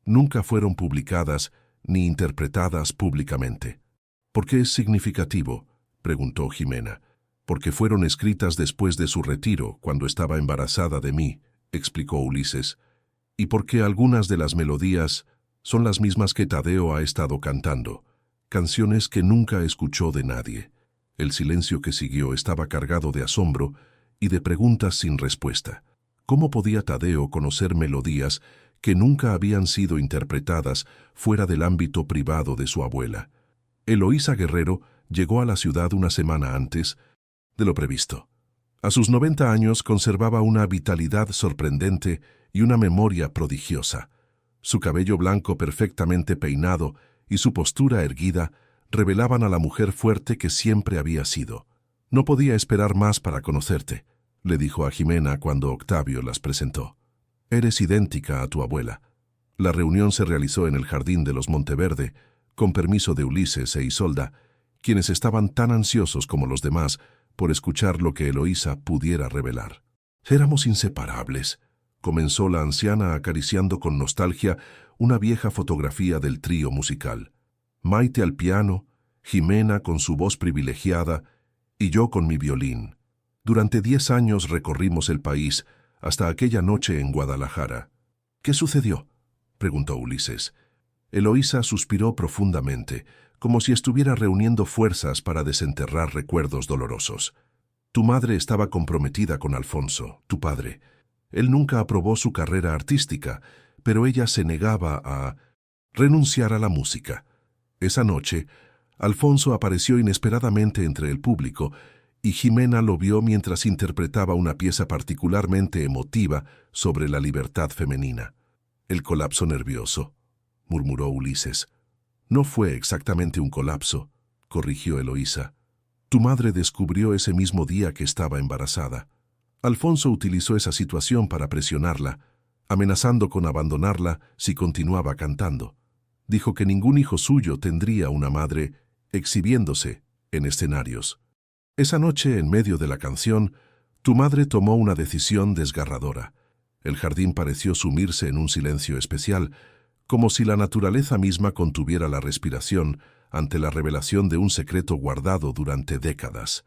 [SPEAKER 1] Nunca fueron publicadas ni interpretadas públicamente». «¿Por qué es significativo?», preguntó Ximena. «Porque fueron escritas después de su retiro, cuando estaba embarazada de mí», explicó Ulises. «Y porque algunas de las melodías son las mismas que Tadeo ha estado cantando, canciones que nunca escuchó de nadie». El silencio que siguió estaba cargado de asombro y de preguntas sin respuesta. ¿Cómo podía Tadeo conocer melodías que nunca habían sido interpretadas fuera del ámbito privado de su abuela? Eloísa Guerrero llegó a la ciudad una semana antes de lo previsto. A sus 90 años conservaba una vitalidad sorprendente y una memoria prodigiosa. Su cabello blanco perfectamente peinado y su postura erguida revelaban a la mujer fuerte que siempre había sido. «No podía esperar más para conocerte», le dijo a Ximena cuando Octavio las presentó. «Eres idéntica a tu abuela». La reunión se realizó en el jardín de los Monteverde, con permiso de Ulises e Isolda, quienes estaban tan ansiosos como los demás por escuchar lo que Eloísa pudiera revelar. «Éramos inseparables», comenzó la anciana acariciando con nostalgia una vieja fotografía del trío musical. Maite al piano, Ximena con su voz privilegiada y yo con mi violín. Durante 10 años recorrimos el país hasta aquella noche en Guadalajara. «¿Qué sucedió?», preguntó Ulises. Eloísa suspiró profundamente, como si estuviera reuniendo fuerzas para desenterrar recuerdos dolorosos. «Tu madre estaba comprometida con Alfonso, tu padre. Él nunca aprobó su carrera artística, pero ella se negaba a renunciar a la música. Esa noche, Alfonso apareció inesperadamente entre el público y Ximena lo vio mientras interpretaba una pieza particularmente emotiva sobre la libertad femenina». «El colapso nervioso», murmuró Ulises. «No fue exactamente un colapso», corrigió Eloísa. «Tu madre descubrió ese mismo día que estaba embarazada. Alfonso utilizó esa situación para presionarla, amenazando con abandonarla si continuaba cantando. Dijo que ningún hijo suyo tendría una madre exhibiéndose en escenarios. Esa noche, en medio de la canción, tu madre tomó una decisión desgarradora. El jardín pareció sumirse en un silencio especial, como si la naturaleza misma contuviera la respiración ante la revelación de un secreto guardado durante décadas».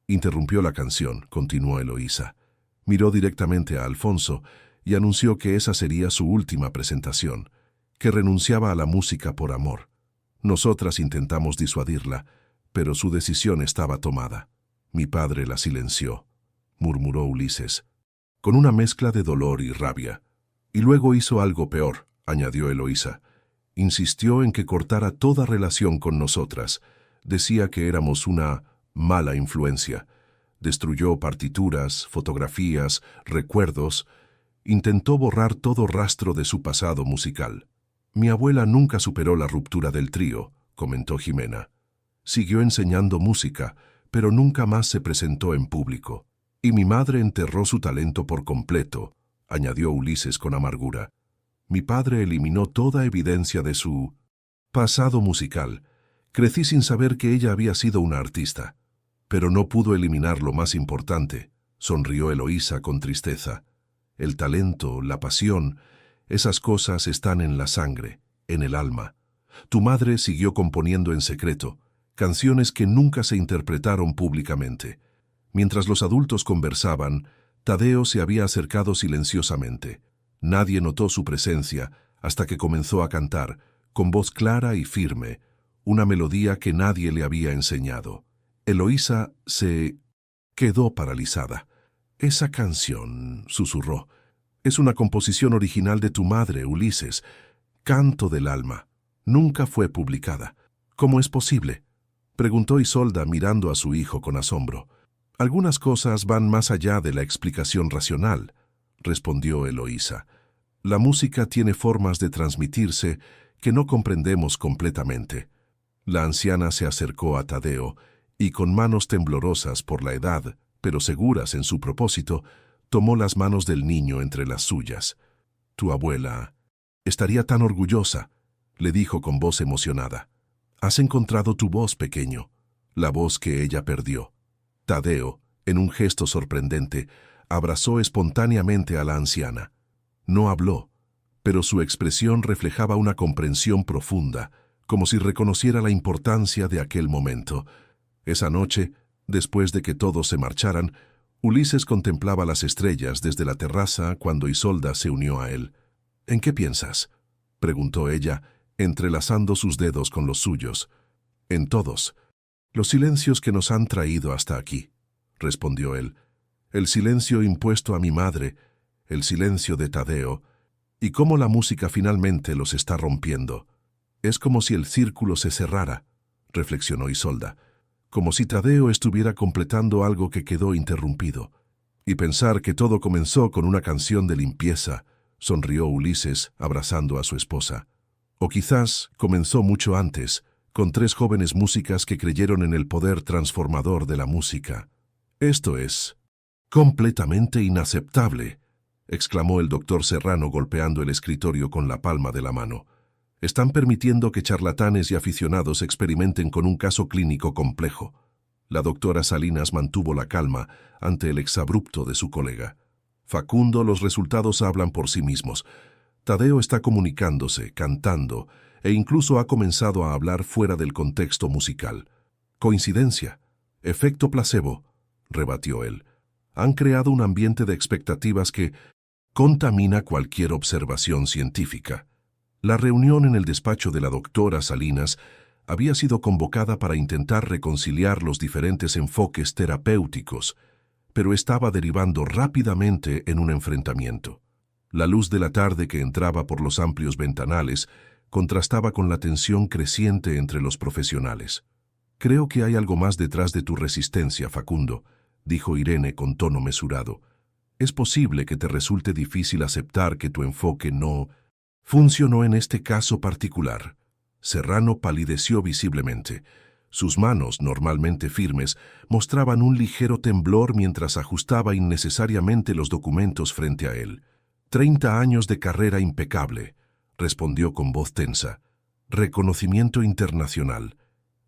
[SPEAKER 1] Interrumpió la canción, continuó Eloísa. Miró directamente a Alfonso y anunció que esa sería su última presentación, que renunciaba a la música por amor. Nosotras intentamos disuadirla, pero su decisión estaba tomada. «Mi padre la silenció», murmuró Ulises, con una mezcla de dolor y rabia. «Y luego hizo algo peor», añadió Eloísa. «Insistió en que cortara toda relación con nosotras. Decía que éramos una mala influencia. Destruyó partituras, fotografías, recuerdos. Intentó borrar todo rastro de su pasado musical». «Mi abuela nunca superó la ruptura del trío», comentó Ximena. «Siguió enseñando música, pero nunca más se presentó en público. Y mi madre enterró su talento por completo», añadió Ulises con amargura. «Mi padre eliminó toda evidencia de su pasado musical. Crecí sin saber que ella había sido una artista. Pero no pudo eliminar lo más importante», sonrió Eloísa con tristeza. «El talento, la pasión, esas cosas están en la sangre, en el alma. Tu madre siguió componiendo en secreto, canciones que nunca se interpretaron públicamente. Mientras los adultos conversaban, Tadeo se había acercado silenciosamente. Nadie notó su presencia hasta que comenzó a cantar, con voz clara y firme, una melodía que nadie le había enseñado. Eloísa se quedó paralizada. «Esa canción», susurró, «es una composición original de tu madre, Ulises. Canto del alma. Nunca fue publicada. ¿Cómo es posible?», preguntó Isolda mirando a su hijo con asombro. «Algunas cosas van más allá de la explicación racional», respondió Eloísa. La música tiene formas de transmitirse que no comprendemos completamente. La anciana se acercó a Tadeo y con manos temblorosas por la edad, pero seguras en su propósito, tomó las manos del niño entre las suyas. «Tu abuela estaría tan orgullosa», le dijo con voz emocionada. «Has encontrado tu voz, pequeño, la voz que ella perdió». Tadeo, en un gesto sorprendente, abrazó espontáneamente a la anciana. No habló, pero su expresión reflejaba una comprensión profunda, como si reconociera la importancia de aquel momento. Esa noche, después de que todos se marcharan, Ulises contemplaba las estrellas desde la terraza cuando Isolda se unió a él. «¿En qué piensas?», preguntó ella, entrelazando sus dedos con los suyos. «En todos. Los silencios que nos han traído hasta aquí», respondió él. «El silencio impuesto a mi madre, el silencio de Tadeo, y cómo la música finalmente los está rompiendo. Es como si el círculo se cerrara», reflexionó Isolda, «como si Tadeo estuviera completando algo que quedó interrumpido. Y pensar que todo comenzó con una canción de limpieza», sonrió Ulises, abrazando a su esposa. «O quizás comenzó mucho antes, con 3 jóvenes músicas que creyeron en el poder transformador de la música. Esto es completamente inaceptable», exclamó el doctor Serrano golpeando el escritorio con la palma de la mano. «Están permitiendo que charlatanes y aficionados experimenten con un caso clínico complejo». La doctora Salinas mantuvo la calma ante el exabrupto de su colega. «Facundo, los resultados hablan por sí mismos. Tadeo está comunicándose, cantando, e incluso ha comenzado a hablar fuera del contexto musical. ¿Coincidencia? ¿Efecto placebo?», rebatió él. «Han creado un ambiente de expectativas que contamina cualquier observación científica». La reunión en el despacho de la doctora Salinas había sido convocada para intentar reconciliar los diferentes enfoques terapéuticos, pero estaba derivando rápidamente en un enfrentamiento. La luz de la tarde que entraba por los amplios ventanales contrastaba con la tensión creciente entre los profesionales. «Creo que hay algo más detrás de tu resistencia, Facundo», dijo Irene con tono mesurado. «Es posible que te resulte difícil aceptar que tu enfoque no funcionó en este caso particular». Serrano palideció visiblemente. Sus manos, normalmente firmes, mostraban un ligero temblor mientras ajustaba innecesariamente los documentos frente a él. «30 años de carrera impecable», respondió con voz tensa. «Reconocimiento internacional.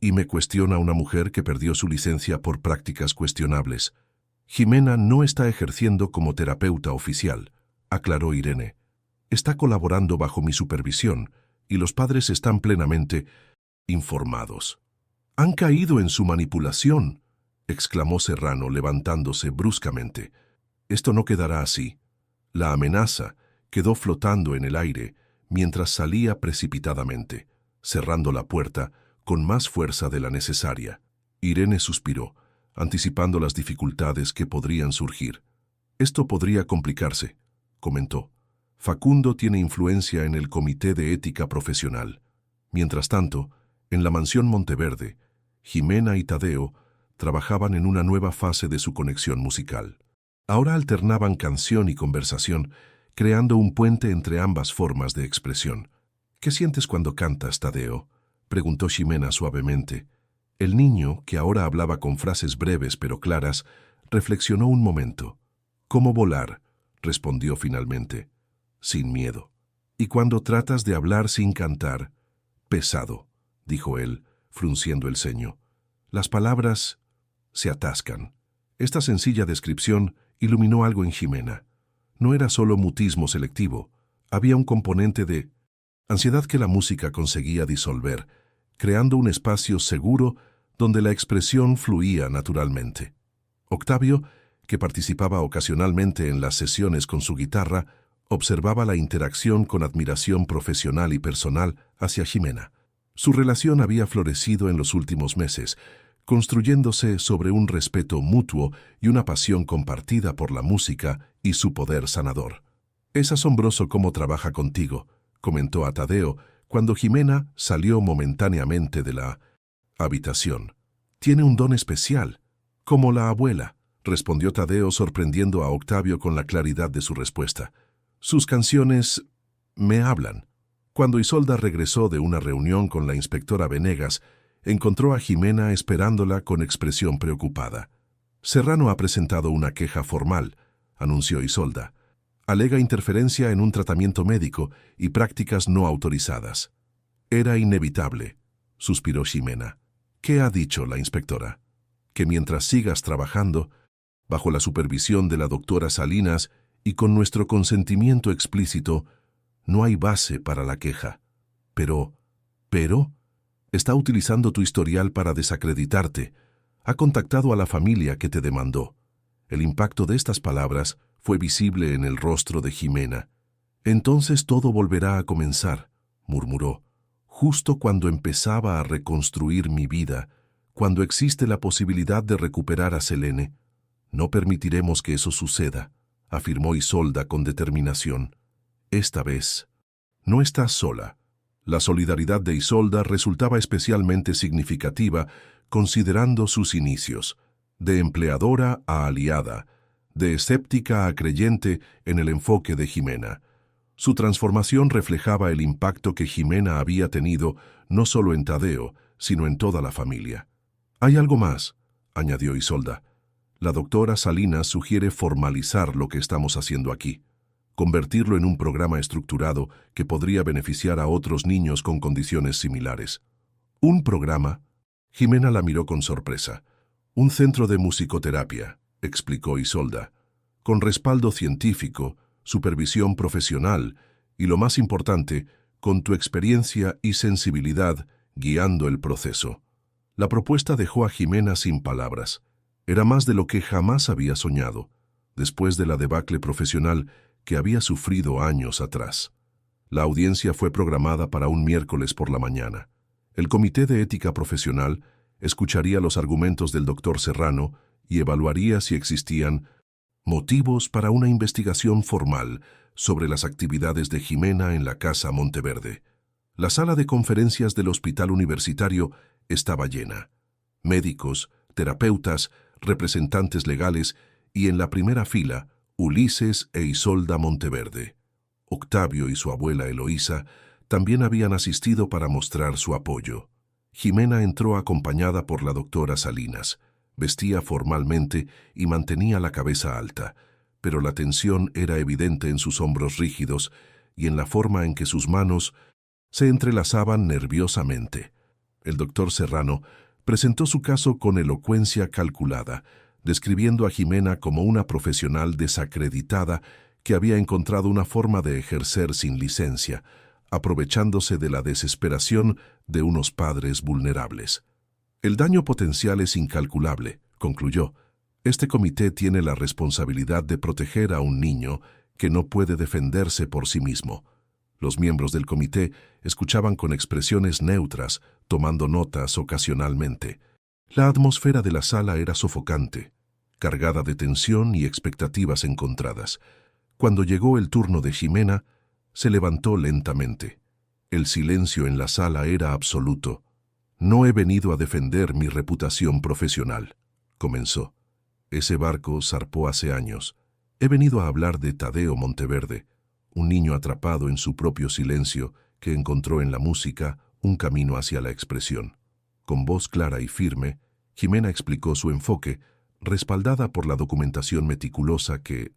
[SPEAKER 1] Y me cuestiona una mujer que perdió su licencia por prácticas cuestionables. Jimena no está ejerciendo como terapeuta oficial», aclaró Irene. «Está colaborando bajo mi supervisión y los padres están plenamente informados». «Han caído en su manipulación», exclamó Serrano levantándose bruscamente. «Esto no quedará así». La amenaza quedó flotando en el aire mientras salía precipitadamente, cerrando la puerta con más fuerza de la necesaria. Irene suspiró, anticipando las dificultades que podrían surgir. «Esto podría complicarse», comentó. «Facundo tiene influencia en el Comité de Ética Profesional. Mientras tanto, en la mansión Monteverde, Jimena y Tadeo trabajaban en una nueva fase de su conexión musical. Ahora alternaban canción y conversación, creando un puente entre ambas formas de expresión. «¿Qué sientes cuando cantas, Tadeo?», preguntó Jimena suavemente. El niño, que ahora hablaba con frases breves pero claras, reflexionó un momento. «Como volar», respondió finalmente. «Sin miedo». «¿Y cuando tratas de hablar sin cantar?». «Pesado», dijo él, frunciendo el ceño. «Las palabras se atascan». Esta sencilla descripción iluminó algo en Jimena. No era solo mutismo selectivo, había un componente de ansiedad que la música conseguía disolver, creando un espacio seguro donde la expresión fluía naturalmente. Octavio, que participaba ocasionalmente en las sesiones con su guitarra, observaba la interacción con admiración profesional y personal hacia Jimena. Su relación había florecido en los últimos meses, construyéndose sobre un respeto mutuo y una pasión compartida por la música y su poder sanador. «Es asombroso cómo trabaja contigo», comentó a Tadeo cuando Jimena salió momentáneamente de la habitación. «Tiene un don especial, como la abuela», respondió Tadeo, sorprendiendo a Octavio con la claridad de su respuesta. Sus canciones me hablan. Cuando Isolda regresó de una reunión con la inspectora Venegas, encontró a Jimena esperándola con expresión preocupada. Serrano ha presentado una queja formal, anunció Isolda. Alega interferencia en un tratamiento médico y prácticas no autorizadas. Era inevitable, suspiró Jimena. ¿Qué ha dicho la inspectora? Que mientras sigas trabajando, bajo la supervisión de la doctora Salinas y con nuestro consentimiento explícito, no hay base para la queja. Pero, está utilizando tu historial para desacreditarte. Ha contactado a la familia que te demandó. El impacto de estas palabras fue visible en el rostro de Jimena. Entonces todo volverá a comenzar, murmuró. Justo cuando empezaba a reconstruir mi vida, cuando existe la posibilidad de recuperar a Selene. No permitiremos que eso suceda, afirmó Isolda con determinación. Esta vez, no estás sola. La solidaridad de Isolda resultaba especialmente significativa considerando sus inicios, de empleadora a aliada, de escéptica a creyente en el enfoque de Jimena. Su transformación reflejaba el impacto que Jimena había tenido no solo en Tadeo, sino en toda la familia. Hay algo más, añadió Isolda. La doctora Salinas sugiere formalizar lo que estamos haciendo aquí, convertirlo en un programa estructurado que podría beneficiar a otros niños con condiciones similares. ¿Un programa? Jimena la miró con sorpresa. Un centro de musicoterapia, explicó Isolda, con respaldo científico, supervisión profesional y, lo más importante, con tu experiencia y sensibilidad guiando el proceso. La propuesta dejó a Jimena sin palabras. Era más de lo que jamás había soñado, después de la debacle profesional que había sufrido años atrás. La audiencia fue programada para un miércoles por la mañana. El Comité de Ética Profesional escucharía los argumentos del doctor Serrano y evaluaría si existían motivos para una investigación formal sobre las actividades de Jimena en la Casa Monteverde. La sala de conferencias del Hospital Universitario estaba llena. Médicos, terapeutas, representantes legales y en la primera fila, Ulises e Isolda Monteverde. Octavio y su abuela Eloísa también habían asistido para mostrar su apoyo. Jimena entró acompañada por la doctora Salinas. Vestía formalmente y mantenía la cabeza alta, pero la tensión era evidente en sus hombros rígidos y en la forma en que sus manos se entrelazaban nerviosamente. El doctor Serrano presentó su caso con elocuencia calculada, describiendo a Jimena como una profesional desacreditada que había encontrado una forma de ejercer sin licencia, aprovechándose de la desesperación de unos padres vulnerables. El daño potencial es incalculable, concluyó. Este comité tiene la responsabilidad de proteger a un niño que no puede defenderse por sí mismo. Los miembros del comité escuchaban con expresiones neutras, tomando notas ocasionalmente. La atmósfera de la sala era sofocante, cargada de tensión y expectativas encontradas. Cuando llegó el turno de Jimena, se levantó lentamente. El silencio en la sala era absoluto. No he venido a defender mi reputación profesional, comenzó. Ese barco zarpó hace años. He venido a hablar de Tadeo Monteverde, un niño atrapado en su propio silencio que encontró en la música un camino hacia la expresión. Con voz clara y firme, Jimena explicó su enfoque, respaldada por la documentación meticulosa que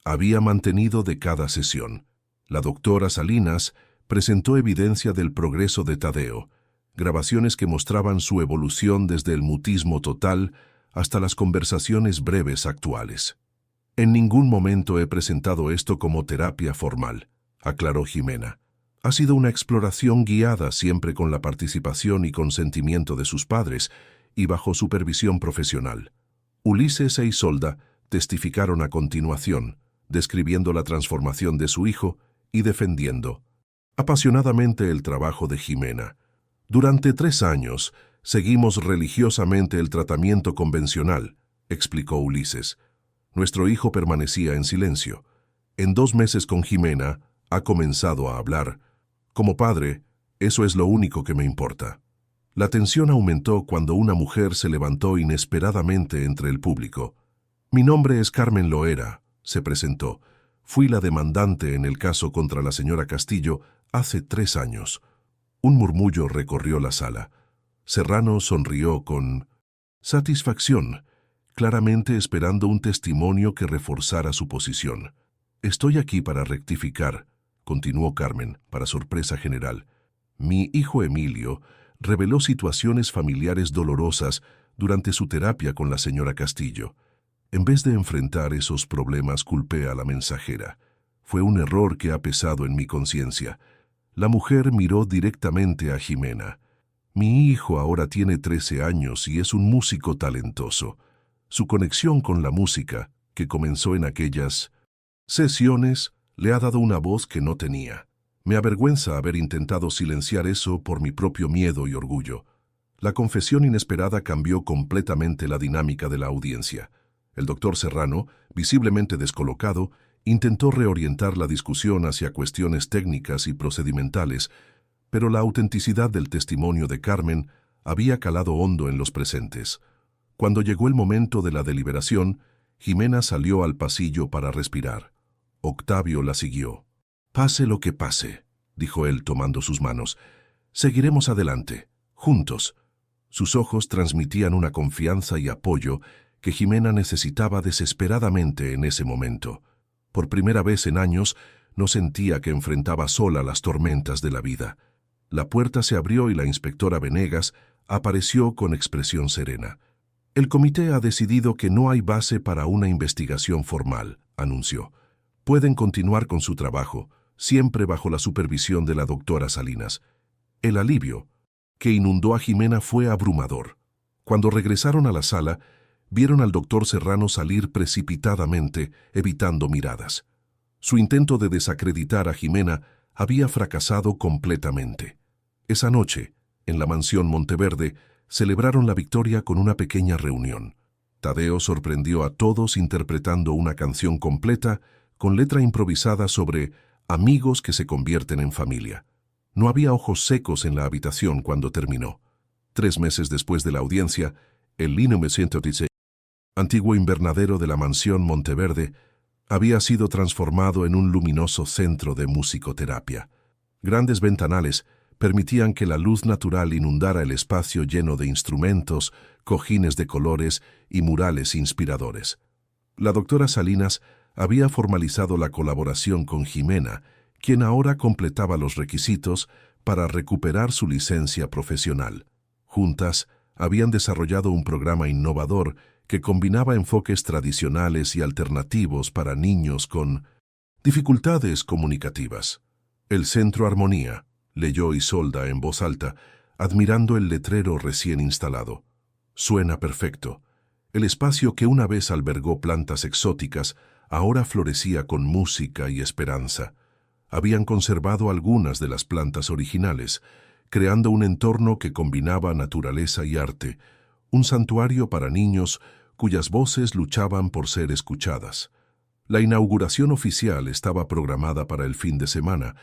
[SPEAKER 1] había mantenido de cada sesión. La doctora Salinas presentó evidencia del progreso de Tadeo, grabaciones que mostraban su evolución desde el mutismo total hasta las conversaciones breves actuales. En ningún momento he presentado esto como terapia formal, aclaró Jimena. Ha sido una exploración guiada siempre con la participación y consentimiento de sus padres y bajo supervisión profesional. Ulises e Isolda testificaron a continuación, describiendo la transformación de su hijo y defendiendo apasionadamente el trabajo de Jimena. Durante 3 años seguimos religiosamente el tratamiento convencional, explicó Ulises. Nuestro hijo permanecía en silencio. En 2 meses con Jimena ha comenzado a hablar. Como padre, eso es lo único que me importa. La tensión aumentó cuando una mujer se levantó inesperadamente entre el público. Mi nombre es Carmen Loera, se presentó. Fui la demandante en el caso contra la señora Castillo hace 3 años. Un murmullo recorrió la sala. Serrano sonrió con satisfacción, claramente esperando un testimonio que reforzara su posición. Estoy aquí para rectificar, continuó Carmen, para sorpresa general. Mi hijo Emilio reveló situaciones familiares dolorosas durante su terapia con la señora Castillo. En vez de enfrentar esos problemas, culpé a la mensajera. Fue un error que ha pesado en mi conciencia. La mujer miró directamente a Jimena. Mi hijo ahora tiene 13 años y es un músico talentoso. Su conexión con la música, que comenzó en aquellas sesiones, le ha dado una voz que no tenía. Me avergüenza haber intentado silenciar eso por mi propio miedo y orgullo. La confesión inesperada cambió completamente la dinámica de la audiencia. El doctor Serrano, visiblemente descolocado, intentó reorientar la discusión hacia cuestiones técnicas y procedimentales, pero la autenticidad del testimonio de Carmen había calado hondo en los presentes. Cuando llegó el momento de la deliberación, Jimena salió al pasillo para respirar. Octavio la siguió. «Pase lo que pase», dijo él tomando sus manos. «Seguiremos adelante, juntos». Sus ojos transmitían una confianza y apoyo que Jimena necesitaba desesperadamente en ese momento. Por primera vez en años, no sentía que enfrentaba sola las tormentas de la vida. La puerta se abrió y la inspectora Venegas apareció con expresión serena. «El comité ha decidido que no hay base para una investigación formal», anunció. «Pueden continuar con su trabajo, siempre bajo la supervisión de la doctora Salinas». El alivio que inundó a Jimena fue abrumador. Cuando regresaron a la sala, vieron al doctor Serrano salir precipitadamente, evitando miradas. Su intento de desacreditar a Jimena había fracasado completamente. Esa noche, en la mansión Monteverde, celebraron la victoria con una pequeña reunión. Tadeo sorprendió a todos interpretando una canción completa con letra improvisada sobre amigos que se convierten en familia. No había ojos secos en la habitación cuando terminó. 3 meses después de la audiencia, el 1916, antiguo invernadero de la mansión Monteverde, había sido transformado en un luminoso centro de musicoterapia. Grandes ventanales permitían que la luz natural inundara el espacio lleno de instrumentos, cojines de colores y murales inspiradores. La doctora Salinas había formalizado la colaboración con Jimena, quien ahora completaba los requisitos para recuperar su licencia profesional. Juntas, habían desarrollado un programa innovador que combinaba enfoques tradicionales y alternativos para niños con dificultades comunicativas. El Centro Armonía, leyó Isolda en voz alta, admirando el letrero recién instalado. Suena perfecto. El espacio que una vez albergó plantas exóticas ahora florecía con música y esperanza. Habían conservado algunas de las plantas originales, creando un entorno que combinaba naturaleza y arte, un santuario para niños cuyas voces luchaban por ser escuchadas. La inauguración oficial estaba programada para el fin de semana,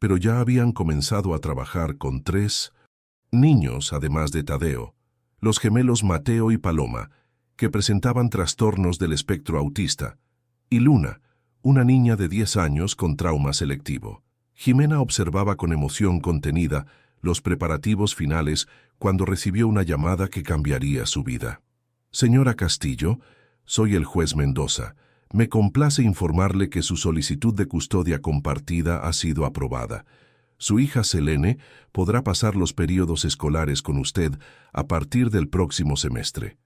[SPEAKER 1] pero ya habían comenzado a trabajar con 3 niños, además de Tadeo, los gemelos Mateo y Paloma, que presentaban trastornos del espectro autista, y Luna, una niña de 10 años con trauma selectivo. Jimena observaba con emoción contenida los preparativos finales cuando recibió una llamada que cambiaría su vida. «Señora Castillo, soy el juez Mendoza. Me complace informarle que su solicitud de custodia compartida ha sido aprobada. Su hija Selene podrá pasar los períodos escolares con usted a partir del próximo semestre».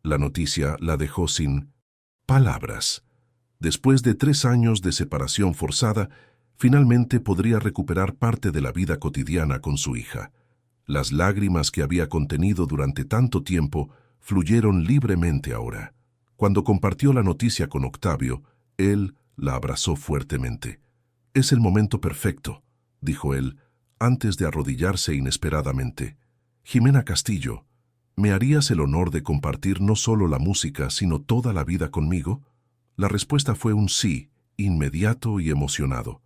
[SPEAKER 1] La noticia la dejó sin palabras. Después de 3 años de separación forzada, finalmente podría recuperar parte de la vida cotidiana con su hija. Las lágrimas que había contenido durante tanto tiempo fluyeron libremente ahora. Cuando compartió la noticia con Octavio, él la abrazó fuertemente. «Es el momento perfecto», dijo él, antes de arrodillarse inesperadamente. «Jimena Castillo, ¿me harías el honor de compartir no solo la música, sino toda la vida conmigo?» La respuesta fue un sí, inmediato y emocionado.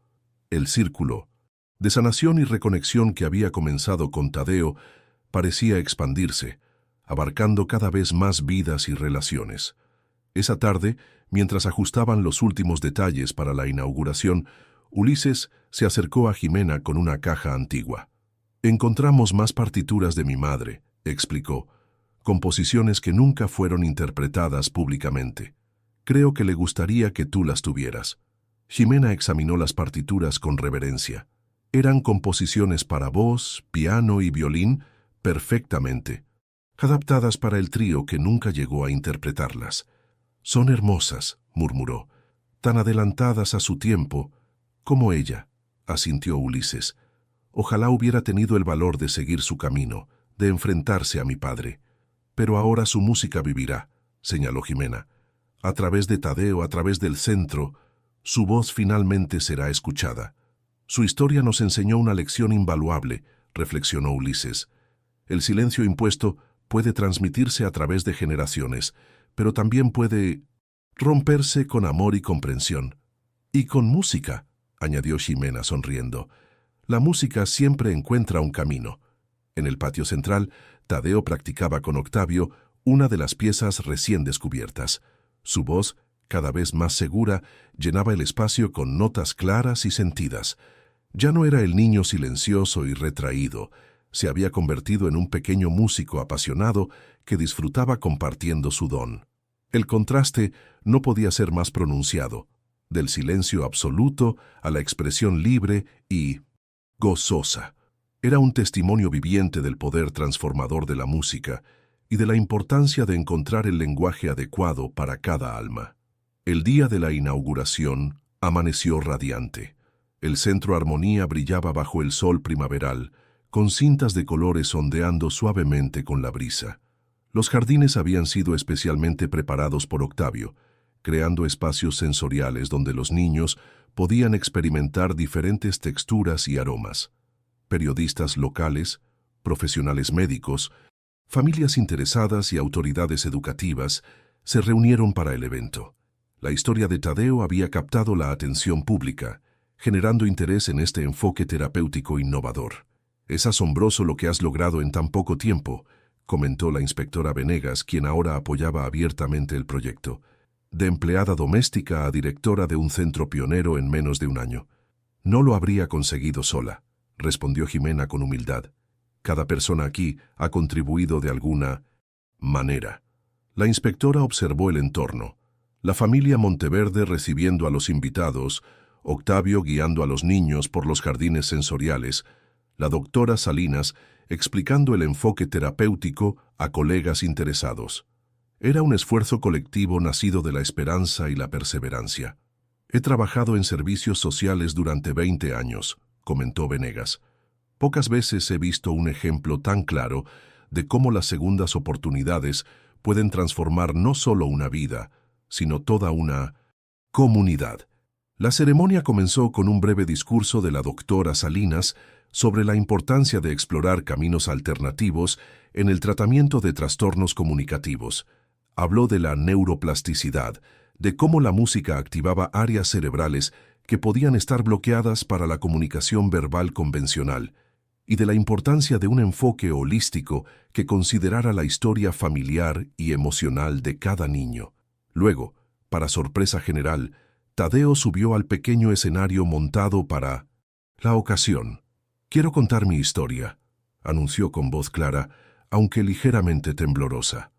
[SPEAKER 1] El círculo de sanación y reconexión que había comenzado con Tadeo parecía expandirse, abarcando cada vez más vidas y relaciones. Esa tarde, mientras ajustaban los últimos detalles para la inauguración, Ulises se acercó a Jimena con una caja antigua. «Encontramos más partituras de mi madre», explicó, «composiciones que nunca fueron interpretadas públicamente. Creo que le gustaría que tú las tuvieras». Jimena examinó las partituras con reverencia. Eran composiciones para voz, piano y violín perfectamente, adaptadas para el trío que nunca llegó a interpretarlas. «Son hermosas», murmuró, «tan adelantadas a su tiempo como ella», asintió Ulises. «Ojalá hubiera tenido el valor de seguir su camino, de enfrentarse a mi padre. Pero ahora su música vivirá», señaló Jimena. «A través de Tadeo, a través del centro, su voz finalmente será escuchada». «Su historia nos enseñó una lección invaluable», reflexionó Ulises. «El silencio impuesto puede transmitirse a través de generaciones, pero también puede romperse con amor y comprensión». «Y con música», añadió Jimena sonriendo. «La música siempre encuentra un camino». En el patio central, Tadeo practicaba con Octavio una de las piezas recién descubiertas. Su voz, cada vez más segura, llenaba el espacio con notas claras y sentidas. Ya no era el niño silencioso y retraído. Se había convertido en un pequeño músico apasionado que disfrutaba compartiendo su don. El contraste no podía ser más pronunciado, del silencio absoluto a la expresión libre y gozosa. Era un testimonio viviente del poder transformador de la música y de la importancia de encontrar el lenguaje adecuado para cada alma. El día de la inauguración amaneció radiante. El Centro Armonía brillaba bajo el sol primaveral, con cintas de colores ondeando suavemente con la brisa. Los jardines habían sido especialmente preparados por Octavio, creando espacios sensoriales donde los niños podían experimentar diferentes texturas y aromas. Periodistas locales, profesionales médicos, familias interesadas y autoridades educativas se reunieron para el evento. La historia de Tadeo había captado la atención pública, generando interés en este enfoque terapéutico innovador. «Es asombroso lo que has logrado en tan poco tiempo», comentó la inspectora Venegas, quien ahora apoyaba abiertamente el proyecto. «De empleada doméstica a directora de un centro pionero en menos de un año». «No lo habría conseguido sola», respondió Jimena con humildad. «Cada persona aquí ha contribuido de alguna manera». La inspectora observó el entorno. La familia Monteverde recibiendo a los invitados, Octavio guiando a los niños por los jardines sensoriales, la doctora Salinas explicando el enfoque terapéutico a colegas interesados. Era un esfuerzo colectivo nacido de la esperanza y la perseverancia. «He trabajado en servicios sociales durante 20 años», comentó Venegas. «Pocas veces he visto un ejemplo tan claro de cómo las segundas oportunidades pueden transformar no solo una vida, sino toda una comunidad». La ceremonia comenzó con un breve discurso de la doctora Salinas sobre la importancia de explorar caminos alternativos en el tratamiento de trastornos comunicativos. Habló de la neuroplasticidad, de cómo la música activaba áreas cerebrales que podían estar bloqueadas para la comunicación verbal convencional, y de la importancia de un enfoque holístico que considerara la historia familiar y emocional de cada niño. Luego, para sorpresa general, Tadeo subió al pequeño escenario montado para la ocasión. «Quiero contar mi historia», anunció con voz clara, aunque ligeramente temblorosa.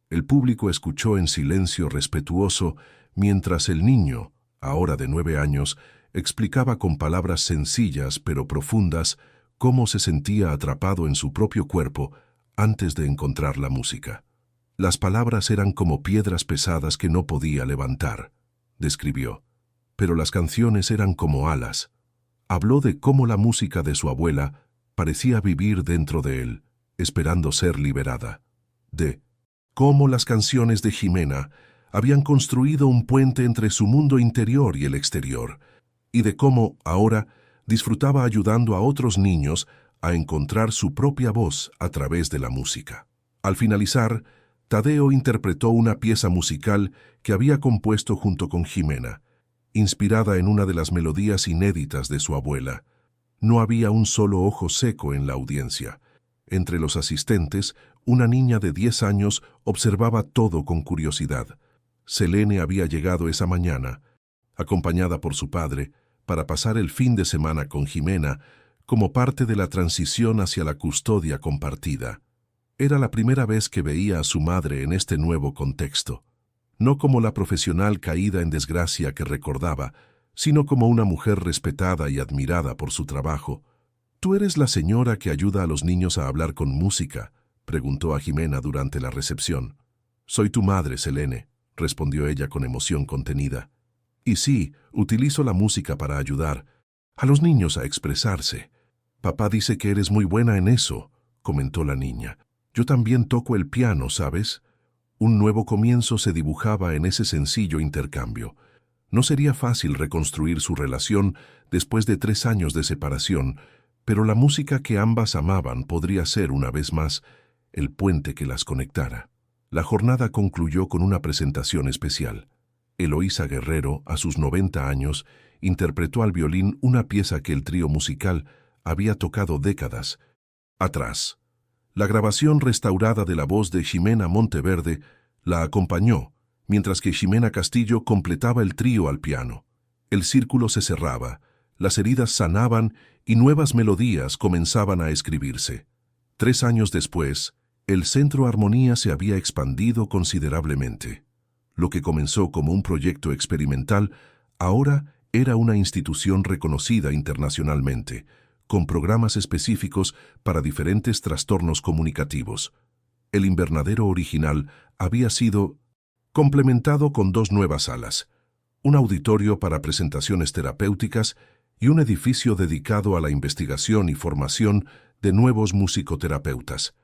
[SPEAKER 1] El público escuchó en silencio respetuoso mientras el niño, ahora de 9 años, explicaba con palabras sencillas pero profundas cómo se sentía atrapado en su propio cuerpo antes de encontrar la música. «Las palabras eran como piedras pesadas que no podía levantar», describió. «Pero las canciones eran como alas». Habló de cómo la música de su abuela parecía vivir dentro de él, esperando ser liberada. De cómo las canciones de Jimena habían construido un puente entre su mundo interior y el exterior, y de cómo, ahora, disfrutaba ayudando a otros niños a encontrar su propia voz a través de la música. Al finalizar, Tadeo interpretó una pieza musical que había compuesto junto con Jimena, inspirada en una de las melodías inéditas de su abuela. No había un solo ojo seco en la audiencia. Entre los asistentes, una niña de 10 años observaba todo con curiosidad. Selene había llegado esa mañana, acompañada por su padre, para pasar el fin de semana con Jimena como parte de la transición hacia la custodia compartida. Era la primera vez que veía a su madre en este nuevo contexto, no como la profesional caída en desgracia que recordaba, sino como una mujer respetada y admirada por su trabajo. «¿Tú eres la señora que ayuda a los niños a hablar con música?», preguntó a Jimena durante la recepción. «Soy tu madre, Selene», respondió ella con emoción contenida. «Y sí, utilizo la música para ayudar a los niños a expresarse. Papá dice que eres muy buena en eso», comentó la niña. «Yo también toco el piano, ¿sabes?». Un nuevo comienzo se dibujaba en ese sencillo intercambio. No sería fácil reconstruir su relación después de 3 años de separación, pero la música que ambas amaban podría ser, una vez más, el puente que las conectara. La jornada concluyó con una presentación especial. Eloísa Guerrero, a sus 90 años, interpretó al violín una pieza que el trío musical había tocado décadas atrás. La grabación restaurada de la voz de Ximena Monteverde la acompañó, mientras que Ximena Castillo completaba el trío al piano. El círculo se cerraba, las heridas sanaban y nuevas melodías comenzaban a escribirse. 3 años después, el Centro Armonía se había expandido considerablemente. Lo que comenzó como un proyecto experimental, ahora era una institución reconocida internacionalmente, con programas específicos para diferentes trastornos comunicativos. El invernadero original había sido complementado con 2 nuevas salas, un auditorio para presentaciones terapéuticas y un edificio dedicado a la investigación y formación de nuevos musicoterapeutas.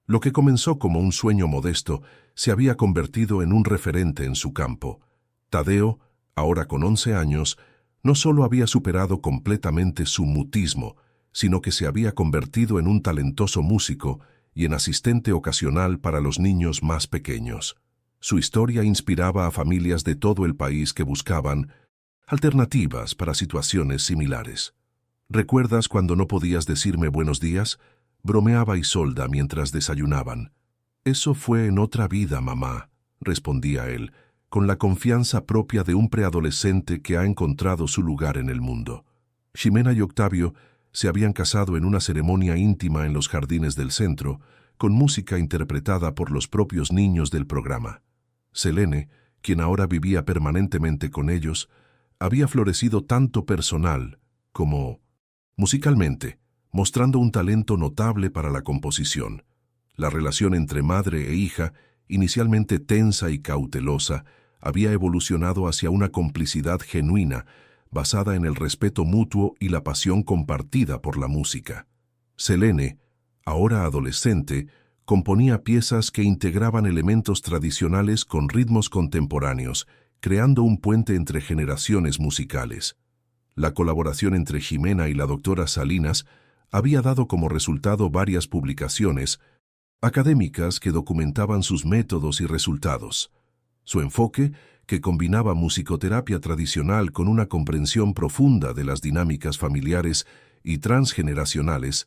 [SPEAKER 1] Lo que comenzó como un sueño modesto se había convertido en un referente en su campo. Tadeo, ahora con 11 años, no solo había superado completamente su mutismo, sino que se había convertido en un talentoso músico y en asistente ocasional para los niños más pequeños. Su historia inspiraba a familias de todo el país que buscaban alternativas para situaciones similares. «¿Recuerdas cuando no podías decirme buenos días?», bromeaba Isolda mientras desayunaban. «Eso fue en otra vida, mamá», respondía él, con la confianza propia de un preadolescente que ha encontrado su lugar en el mundo. Ximena y Octavio se habían casado en una ceremonia íntima en los jardines del centro, con música interpretada por los propios niños del programa. Selene, quien ahora vivía permanentemente con ellos, había florecido tanto personal como musicalmente, mostrando un talento notable para la composición. La relación entre madre e hija, inicialmente tensa y cautelosa, había evolucionado hacia una complicidad genuina, basada en el respeto mutuo y la pasión compartida por la música. Selene, ahora adolescente, componía piezas que integraban elementos tradicionales con ritmos contemporáneos, creando un puente entre generaciones musicales. La colaboración entre Ximena y la doctora Salinas había dado como resultado varias publicaciones académicas que documentaban sus métodos y resultados. Su enfoque, que combinaba musicoterapia tradicional con una comprensión profunda de las dinámicas familiares y transgeneracionales,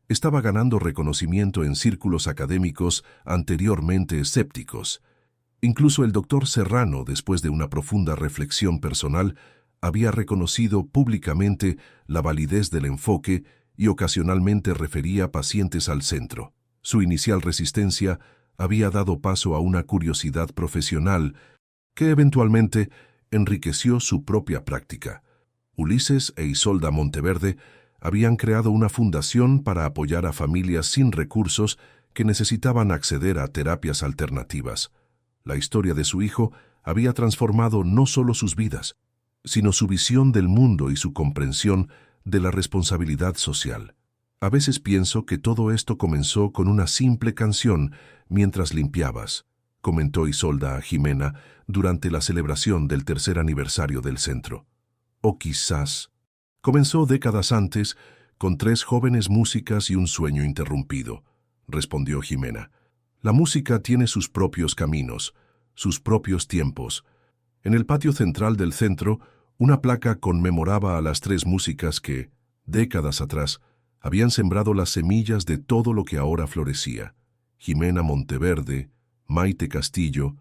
[SPEAKER 1] estaba ganando reconocimiento en círculos académicos anteriormente escépticos. Incluso el doctor Serrano, después de una profunda reflexión personal, había reconocido públicamente la validez del enfoque y ocasionalmente refería a pacientes al centro. Su inicial resistencia había dado paso a una curiosidad profesional que eventualmente enriqueció su propia práctica. Ulises e Isolda Monteverde habían creado una fundación para apoyar a familias sin recursos que necesitaban acceder a terapias alternativas. La historia de su hijo había transformado no solo sus vidas, sino su visión del mundo y su comprensión de la responsabilidad social. «A veces pienso que todo esto comenzó con una simple canción mientras limpiabas», comentó Isolda a Ximena durante la celebración del 3er aniversario del centro. «O quizás comenzó décadas antes, con 3 jóvenes músicas y un sueño interrumpido», respondió Ximena. «La música tiene sus propios caminos, sus propios tiempos». En el patio central del centro, una placa conmemoraba a las 3 músicas que, décadas atrás, habían sembrado las semillas de todo lo que ahora florecía: Ximena Monteverde, Maite Castillo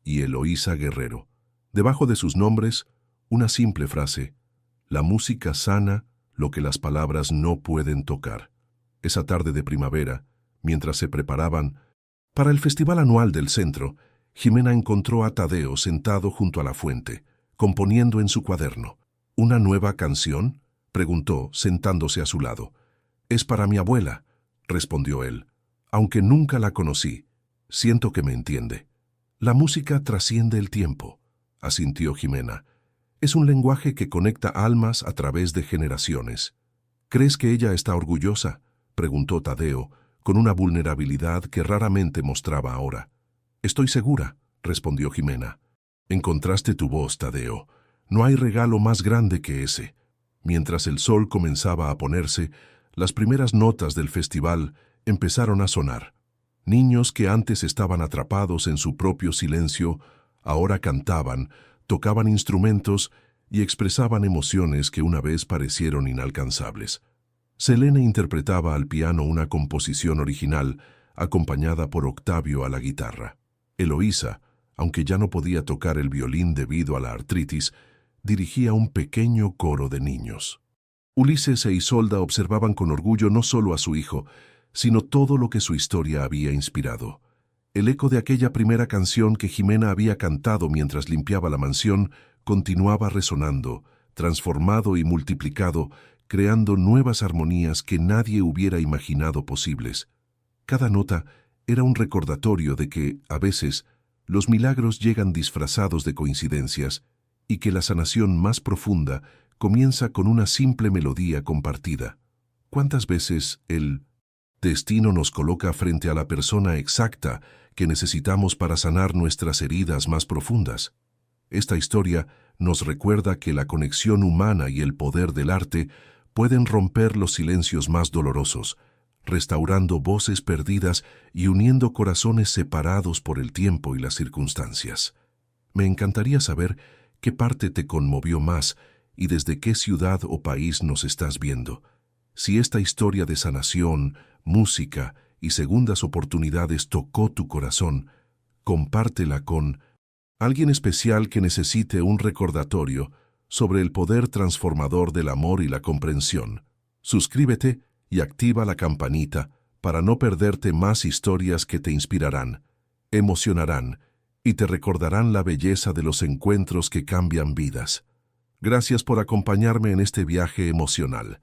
[SPEAKER 1] y Eloísa Guerrero. Debajo de sus nombres, una simple frase: la música sana lo que las palabras no pueden tocar. Esa tarde de primavera, mientras se preparaban para el festival anual del centro, Jimena encontró a Tadeo sentado junto a la fuente, componiendo en su cuaderno. ¿Una nueva canción?, preguntó, sentándose a su lado. «Es para mi abuela», respondió él. «Aunque nunca la conocí, siento que me entiende». «La música trasciende el tiempo», asintió Jimena. «Es un lenguaje que conecta almas a través de generaciones». «¿Crees que ella está orgullosa?», preguntó Tadeo, con una vulnerabilidad que raramente mostraba ahora. «Estoy segura», respondió Jimena. «Encontraste tu voz, Tadeo. No hay regalo más grande que ese». Mientras el sol comenzaba a ponerse, las primeras notas del festival empezaron a sonar. Niños que antes estaban atrapados en su propio silencio, ahora cantaban, tocaban instrumentos y expresaban emociones que una vez parecieron inalcanzables. Selene interpretaba al piano una composición original, acompañada por Octavio a la guitarra. Eloísa, aunque ya no podía tocar el violín debido a la artritis, dirigía un pequeño coro de niños. Ulises e Isolda observaban con orgullo no solo a su hijo, sino todo lo que su historia había inspirado. El eco de aquella primera canción que Jimena había cantado mientras limpiaba la mansión continuaba resonando, transformado y multiplicado, creando nuevas armonías que nadie hubiera imaginado posibles. Cada nota era un recordatorio de que, a veces, los milagros llegan disfrazados de coincidencias y que la sanación más profunda comienza con una simple melodía compartida. ¿Cuántas veces el destino nos coloca frente a la persona exacta que necesitamos para sanar nuestras heridas más profundas? Esta historia nos recuerda que la conexión humana y el poder del arte pueden romper los silencios más dolorosos, restaurando voces perdidas y uniendo corazones separados por el tiempo y las circunstancias. Me encantaría saber qué parte te conmovió más y desde qué ciudad o país nos estás viendo. Si esta historia de sanación, música y segundas oportunidades tocó tu corazón, compártela con alguien especial que necesite un recordatorio sobre el poder transformador del amor y la comprensión. Suscríbete y activa la campanita para no perderte más historias que te inspirarán, emocionarán y te recordarán la belleza de los encuentros que cambian vidas. Gracias por acompañarme en este viaje emocional.